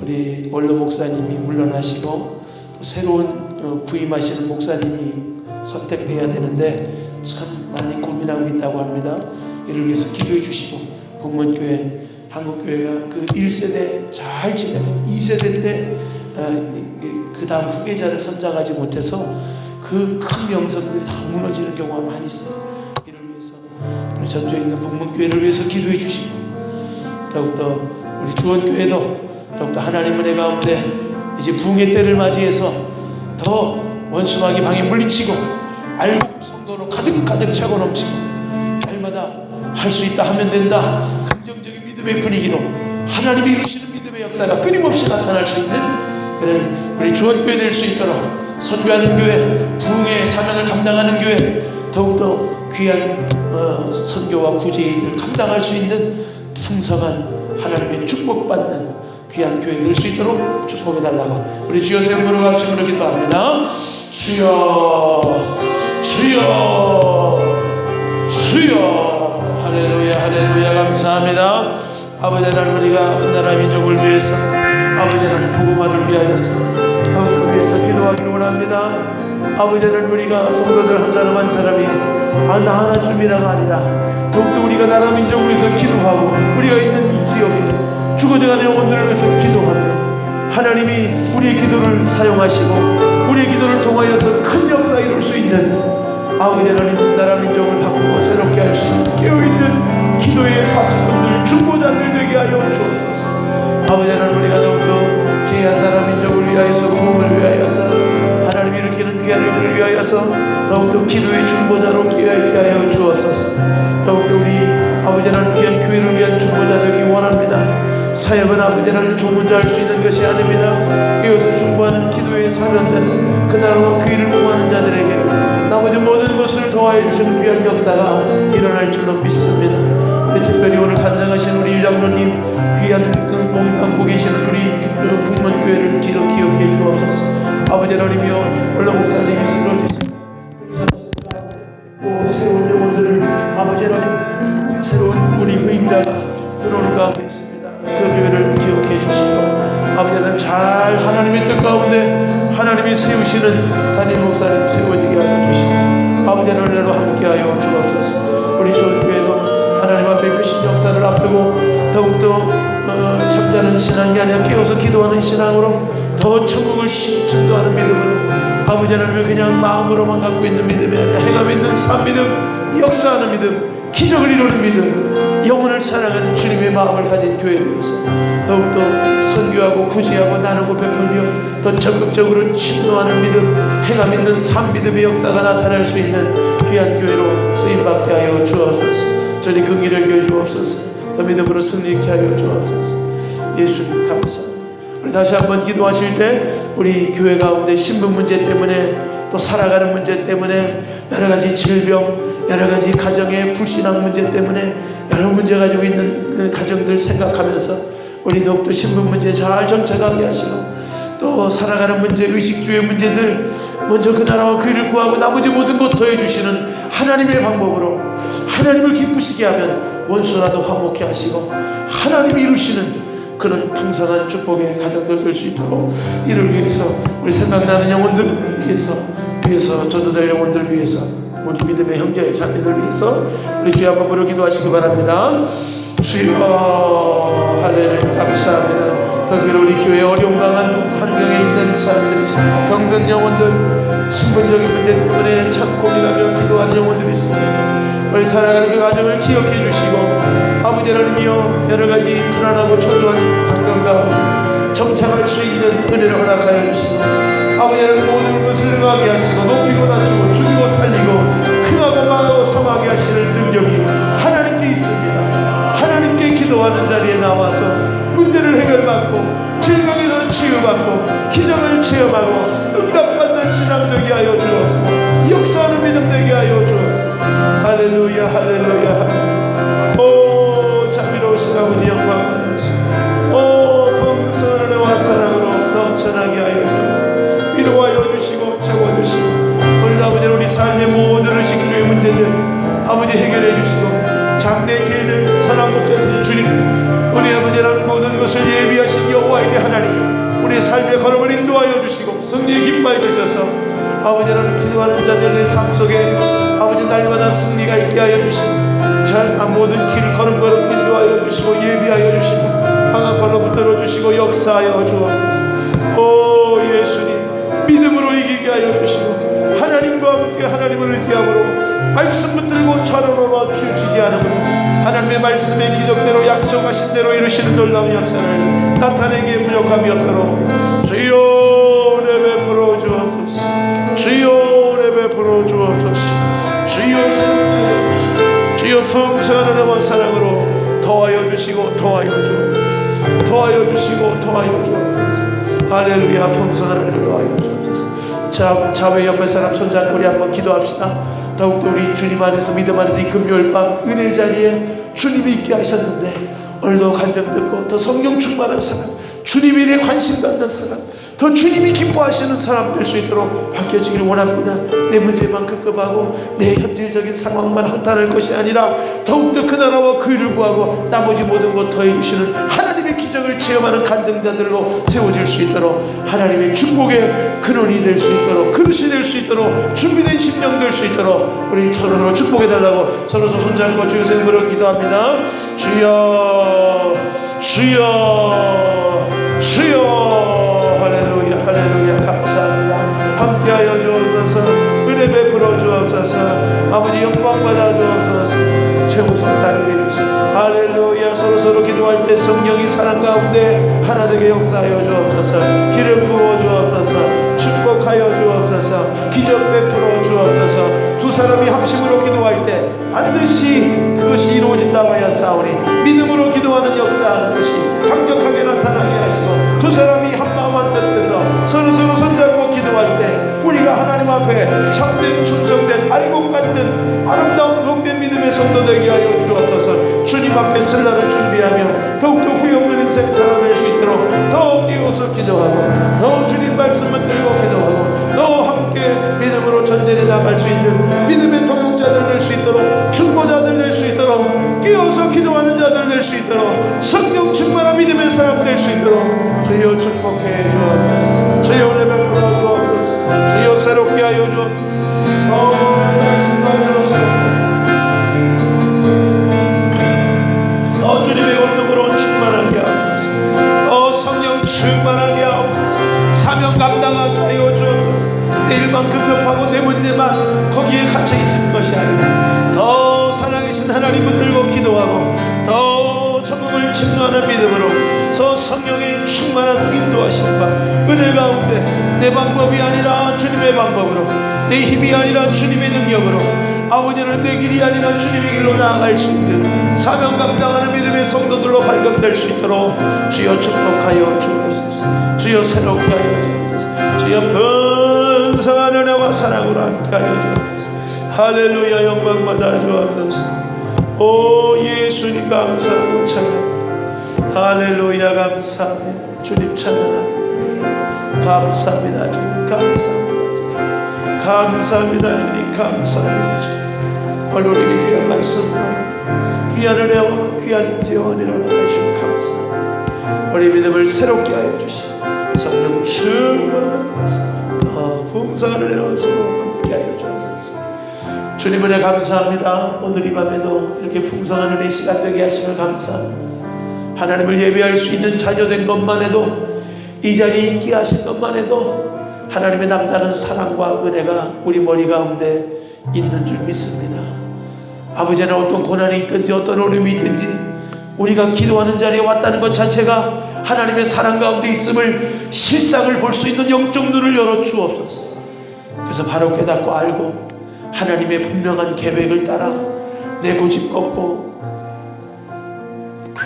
우리 원로 목사님이 물러나시고 또 새로운 부임하시는 목사님이 선택돼야 되는데 참 많이 고민하고 있다고 합니다. 이를 위해서 기도해 주시고 북문교회 한국교회가 그 1세대 잘 지내고 2세대 때 그 다음 후계자를 선정하지 못해서 그 큰 명성들이 다 무너지는 경우가 많이 있어요. 이를 위해서 우리 전주에 있는 북문교회를 위해서 기도해 주시고 더욱더 우리 주원교회도 더욱더 하나님 은혜 가운데 이제 부흥의 때를 맞이해서 더 원수마귀 방에 물리치고 알고 성도로 가득 차고 넘치고 날마다 할 수 있다 하면 된다 긍정적인 믿음의 분위기로 하나님이 이루시는 믿음의 역사가 끊임없이 나타날 수 있는 그런 우리 주원교회 될 수 있도록 선교하는 교회 부흥의 사명을 감당하는 교회 더욱더 귀한 선교와 구제의 일을 감당할 수 있는 풍성한 하나님의 축복받는 귀한 교회 될 수 있도록 축복해달라고 우리 주여 세움으로 같이 기도합니다. 주여 주여 주여 할렐루야 할렐루야 감사합니다. 아버지 하나님 우리가 나라 민족을 위해서 아버지 하나님 복음화를 위하여서 더욱더 위해서 기도하기를 원합니다. 아버지 하나님 우리가 성도들 한 사람 한 사람이 나 하나 쯤이라가 아니라 더욱더 우리가 나라 민족을 위해서 기도하고 우리가 있는 이 지역에 죽어져가는 영혼들을 위해서 기도하며 하나님이 우리의 기도를 사용하시고 우리의 기도를 통하여서 큰 역사 이룰 수 있는 아버지 하나님 나라 민족을 바꾸고 새롭게 할 수 있는 깨어있는 기도의 가수분들 중보자들 되게 하여 주옵소서. 아버지 하나님 우리가 더욱더 귀한 나라 민족을 위하여서 부흥을 위하여서 하나님이 일으키는 귀한 일들을 위하여서 더욱더 기도의 중보자로 깨어있게 하여 주옵소서. 더욱더 우리 아버지 하나님 귀한 교회를 위한 중보자 되기 원합니다. 사역은 아버지 하나님 조문자 할 수 있는 것이 아닙니다. 이것을 중보하는 기도의 사명자는 그 나라와 그 일을 구하는 자들에게 나머지 모든 것을 도와해 주시는 귀한 역사가 일어날 줄로 믿습니다. 우리 특별히 오늘 간증하신 우리 유장로님 귀한 몸 담고 계시는 우리 북문교회를 기억해 주옵소서. 아버지 하나님이여 원로 목사님이 쓰러지십니다. 새로운 영혼들을 아버지 하나님 새로운 우리 의임자가 들어오는 가운데 있습니다. 그 교회를 기억해 주시고 아버지 하나님 잘 하나님의 뜻 가운데 하나님이 세우시는 담임 목사님 세워지게 하여 주시고 아버지 하나님으로 함께하여 주옵소서. 우리 주원교회도 하나님 앞에 크신 역사를 앞두고 더욱더 잠자는 신앙이 아니라 깨어서 기도하는 신앙으로 더 천국을 증거하는 믿음으로 아버지 하나님을 그냥 마음으로만 갖고 있는 믿음이 아니라 행함 있는 산 믿음 역사하는 믿음 기적을 이루는 믿음 영혼을 사랑하는 주님의 마음을 가진 교회에 대해서 더욱더 선교하고 구제하고 나누고 베풀며 더 적극적으로 침노하는 믿음 행함 있는 산 믿음의 역사가 나타날 수 있는 귀한 교회로 쓰임받게 하여 주옵소서. 저리 긍휼히 여겨 주옵소서. 더 믿음으로 승리케 하여 주옵소서. 예수님 감사합니다. 우리 다시 한번 기도하실 때 우리 교회 가운데 신분 문제 때문에 또 살아가는 문제 때문에 여러 가지 질병 여러 가지 가정의 불신앙 문제 때문에 여러 문제 가지고 있는 가정들 생각하면서 우리 더욱더 신분 문제 잘 정착하게 하시고 또 살아가는 문제 의식주의 문제들 먼저 그 나라와 그 일을 구하고 나머지 모든 것 더해주시는 하나님의 방법으로 하나님을 기쁘시게 하면 원수라도 화목케 하시고 하나님이 이루시는 그런 풍성한 축복의 가정들 될 수 있도록 이를 위해서 우리 생각나는 영혼들 위해서 전도될 영혼들 위해서 우리 믿음의 형제 자매들 위해서 우리 주여 한번 부르 기도하시기 바랍니다. 주여 할렐루야 감사합니다. 특별히 우리 교회 어려운 강한 환경에 있는 사람들이 있습니다. 병든 영혼들 신분적인 문제 때문에 참 고민하며 기도하는 영혼들이 있습니다. 우리 살아가는 그 가정을 기억해 주시고 아버지 하나님이여 여러 가지 불안하고 초조한 환경 가운데 정착할 수 있는 은혜를 허락하여 주시고 아버지 하나님 모든 것을 능하게 하시고 높이고 낮추고 죽이고 살리고 크고 망하고 성하게 하시는 능력이 하나님께 있습니다. 하나님께 기도하는 자리에 나와서 문제를 해결받고 질병에서 치유받고 기적을 체험하고 응답받는 신앙 되게 하여 주옵소서. 역사하는 믿음 되게 하여 주옵소서. 할렐루야 할렐루야. 오 자비로우신 아버지 영광 받으시고 오 풍성한 은혜와 사랑으로 넘쳐나게 하여 주옵소서. 위로하여 주시고 채워주시고 아버지는 모든 것을 예비하신 여호와의 하나님, 우리의 삶의 걸음을 인도하여 주시고 승리의 깃발 되셔서 아버지는 기도하는 자들의 삶 속에 아버지 날마다 승리가 있게 하여 주시고 모든 길 걸음걸음 인도하여 주시고 예비하여 주시고 강한 걸로 붙들어 주시고 역사하여 주옵소서. 오 예수님, 믿음으로 이기게 하여 주시고 하나님과 함께 하나님을 의지함으로 말씀 붙들고 좌로로 치우치지 않으므로 하나님의 말씀의 기적대로 약속하신 대로 이루시는 놀라운 역사를 나타내기에 부족함이 없도록 주여 은혜 베풀어 주옵소서. 주여 은혜 베풀어 주옵소서. 주여 주여 풍성한 은혜와 사랑으로 더하여 주시고 더하여 주옵소서. 더하여 주시고 더하여 주옵소서. 할렐루야. 풍성한 은혜를 더하여 주옵소서. 자외 옆에 사람 손잡고 우리 한번 기도합시다. 더욱더 우리 주님 안에서 믿음 안에서 이 금요일 밤 은혜 자리에 주님이 있게 하셨는데 오늘도 간증 듣고 더 성령 충만한 사람, 주님 일에 관심 갖는 사람, 더 주님이 기뻐하시는 사람 될 수 있도록 바뀌어지길 원합니다. 내 문제만 급급하고 내 현실적인 상황만 한탄할 것이 아니라 더욱더 그 나라와 그 일을 구하고 나머지 모든 것 더해주시는 하나님의 기적을 체험하는 간증자들로 세워질 수 있도록 하나님의 축복의 근원이 될 수 있도록 그릇이 될 수 있도록 준비된 심령 될 수 있도록 우리 서로서로 축복해달라고 서로서 손잡고 주여 이름으로 기도합니다. 주여 주여 주여. 할렐루야 할렐루야. 감사합니다. 함께하여 주옵소서. 은혜 베풀어 주옵소서. 아버지 영광 받아 주옵소서. 최우선 다르게 해주시옵소서. 할렐루야. 서로서로 기도할 때 성령이 사랑 가운데 하나 되게 역사하여 주옵소서. 기름 부어 주옵소서. 축복하여 주옵소서. 기적 베풀어 주옵소서. 두 사람이 합심으로 기도할 때 반드시 그것이 이루어진다고 하였사오니 믿음으로 기도하는 역사하는 것이 강력하게 나타나게 하시고 두 사람이 한 마음 한 뜻에서 서로서로 손잡고 기도할 때 우리가 하나님 앞에 참된 충성된 알곡 같은 아름다운 복된 믿음의 성도 되게 하여 주옵소서. 주님 앞에 쓸 날을 준비하며 더욱더 후회 없는 인생 살아낼 수 있도록 더 뛰어서 기도하고 더 주님 말씀을 들고 기도하고 더 함께 믿음으로 전진해 나갈 수 있는 믿음의 동역자들 될 수 있도록 중보자들 될 수 있도록 뛰어서 기도하는 자들 될 수 있도록 성령 충만한 믿음의 사람 될 수 있도록 주여 축복해 주옵소서. 주여 은혜 베풀어 주옵소서. 주여 새롭게 하여 주옵소서. 더 주님의 온능으로 충만하게 하옵소서. 더 성령 충만하게 하옵소서. 사명 감당하게 하여 주옵소서. 내 일만 급급하고 내 문제만 거기에 갇혀 있는 것이 아니라 더 살아계신 하나님을 들고 기도하고 더 적응을 증거하는 믿음으로 저 성령의 충만한 인도하심과 은혜 가운데 내 방법이 아니라 주님의 방법으로 내 힘이 아니라 주님의 능력으로 아버지는 내 길이 아니라 주님의 길로 나아갈 수 있는 사명 감당하는 믿음의 성도들로 발견될 수 있도록 주여 축복하여 주옵소서. 주여 새롭게 하여 주옵소서. 주여 풍성한 은혜와 사랑으로 함께하여 주옵소서. 할렐루야. 영광 받아 주옵소서. 오 예수님 감사하고 찬양. 할렐루야. 감사합니다. 주님 찬양합니다. 감사합니다. 주님 감사합니다. 감사합니다. 주님 감사합니다. 주님 오늘 우리에게 귀한 말씀으로 귀한 은혜와 귀한 지원을 나가주시고 감사합니다. 우리 믿음을 새롭게 하여 주시고 성령 충만한 풍성한 은혜로 함께 하여 주옵소서. 주님 은혜 감사합니다. 오늘 이 밤에도 이렇게 풍성한 은혜 시간 되게 하심을 감사합니다. 하나님을 예배할 수 있는 자녀된 것만 해도 이 자리에 있게 하신 것만 해도 하나님의 남다른 사랑과 은혜가 우리 머리 가운데 있는 줄 믿습니다. 아버지는 어떤 고난이 있든지 어떤 어려움이 있든지 우리가 기도하는 자리에 왔다는 것 자체가 하나님의 사랑 가운데 있음을 실상을 볼 수 있는 영적 눈을 열어 주옵소서. 그래서 바로 깨닫고 알고 하나님의 분명한 계획을 따라 내 고집 꺾고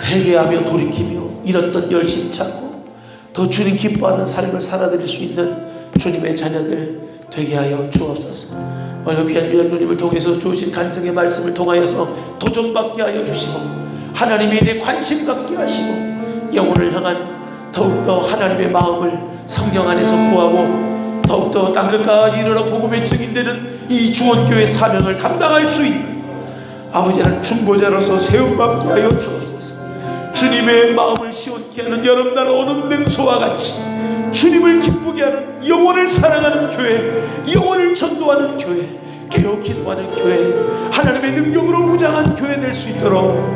회개하며 돌이키며 잃었던 열심 찾고 더 주님 기뻐하는 삶을 살아드릴 수 있는 주님의 자녀들 되게 하여 주옵소서. 오늘 귀한 주님을 통해서 주신 간증의 말씀을 통하여서 도전받게 하여 주시고 하나님에 대해 관심 갖게 하시고 영혼을 향한 더욱더 하나님의 마음을 성령 안에서 구하고 더욱더 땅끝까지 이르러 복음의 증인되는 이 중원교회 사명을 감당할 수 있는 아버지는 중보자로서 세움받게 하여 주옵소서. 주님의 마음을 시원케 하는 여름날 오는 냉소와 같이 주님을 기쁘게 하는, 영혼을 사랑하는 교회, 영혼을 전도하는 교회, 깨어 기도하는 교회, 하나님의 능력으로 무장한 교회 될 수 있도록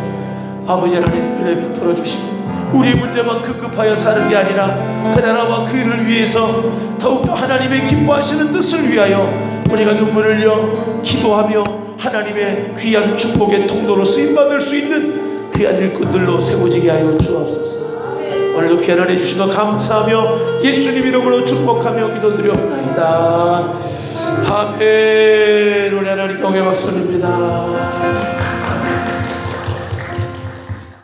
아버지 하나님 은혜 베풀어 주시고, 우리 문제만 급급하여 사는 게 아니라 그 나라와 그 일을 위해서 더욱더 하나님의 기뻐하시는 뜻을 위하여 우리가 눈물을 흘려 기도하며 하나님의 귀한 축복의 통로로 쓰임받을 수 있는 귀한 일꾼들로 세워지게 하여 주옵소서. 오늘도 귀한 은혜 주신 것 감사하며 예수님 이름으로 축복하며 기도드려옵나이다. 아멘. 우리 하나님 경외 박수입니다.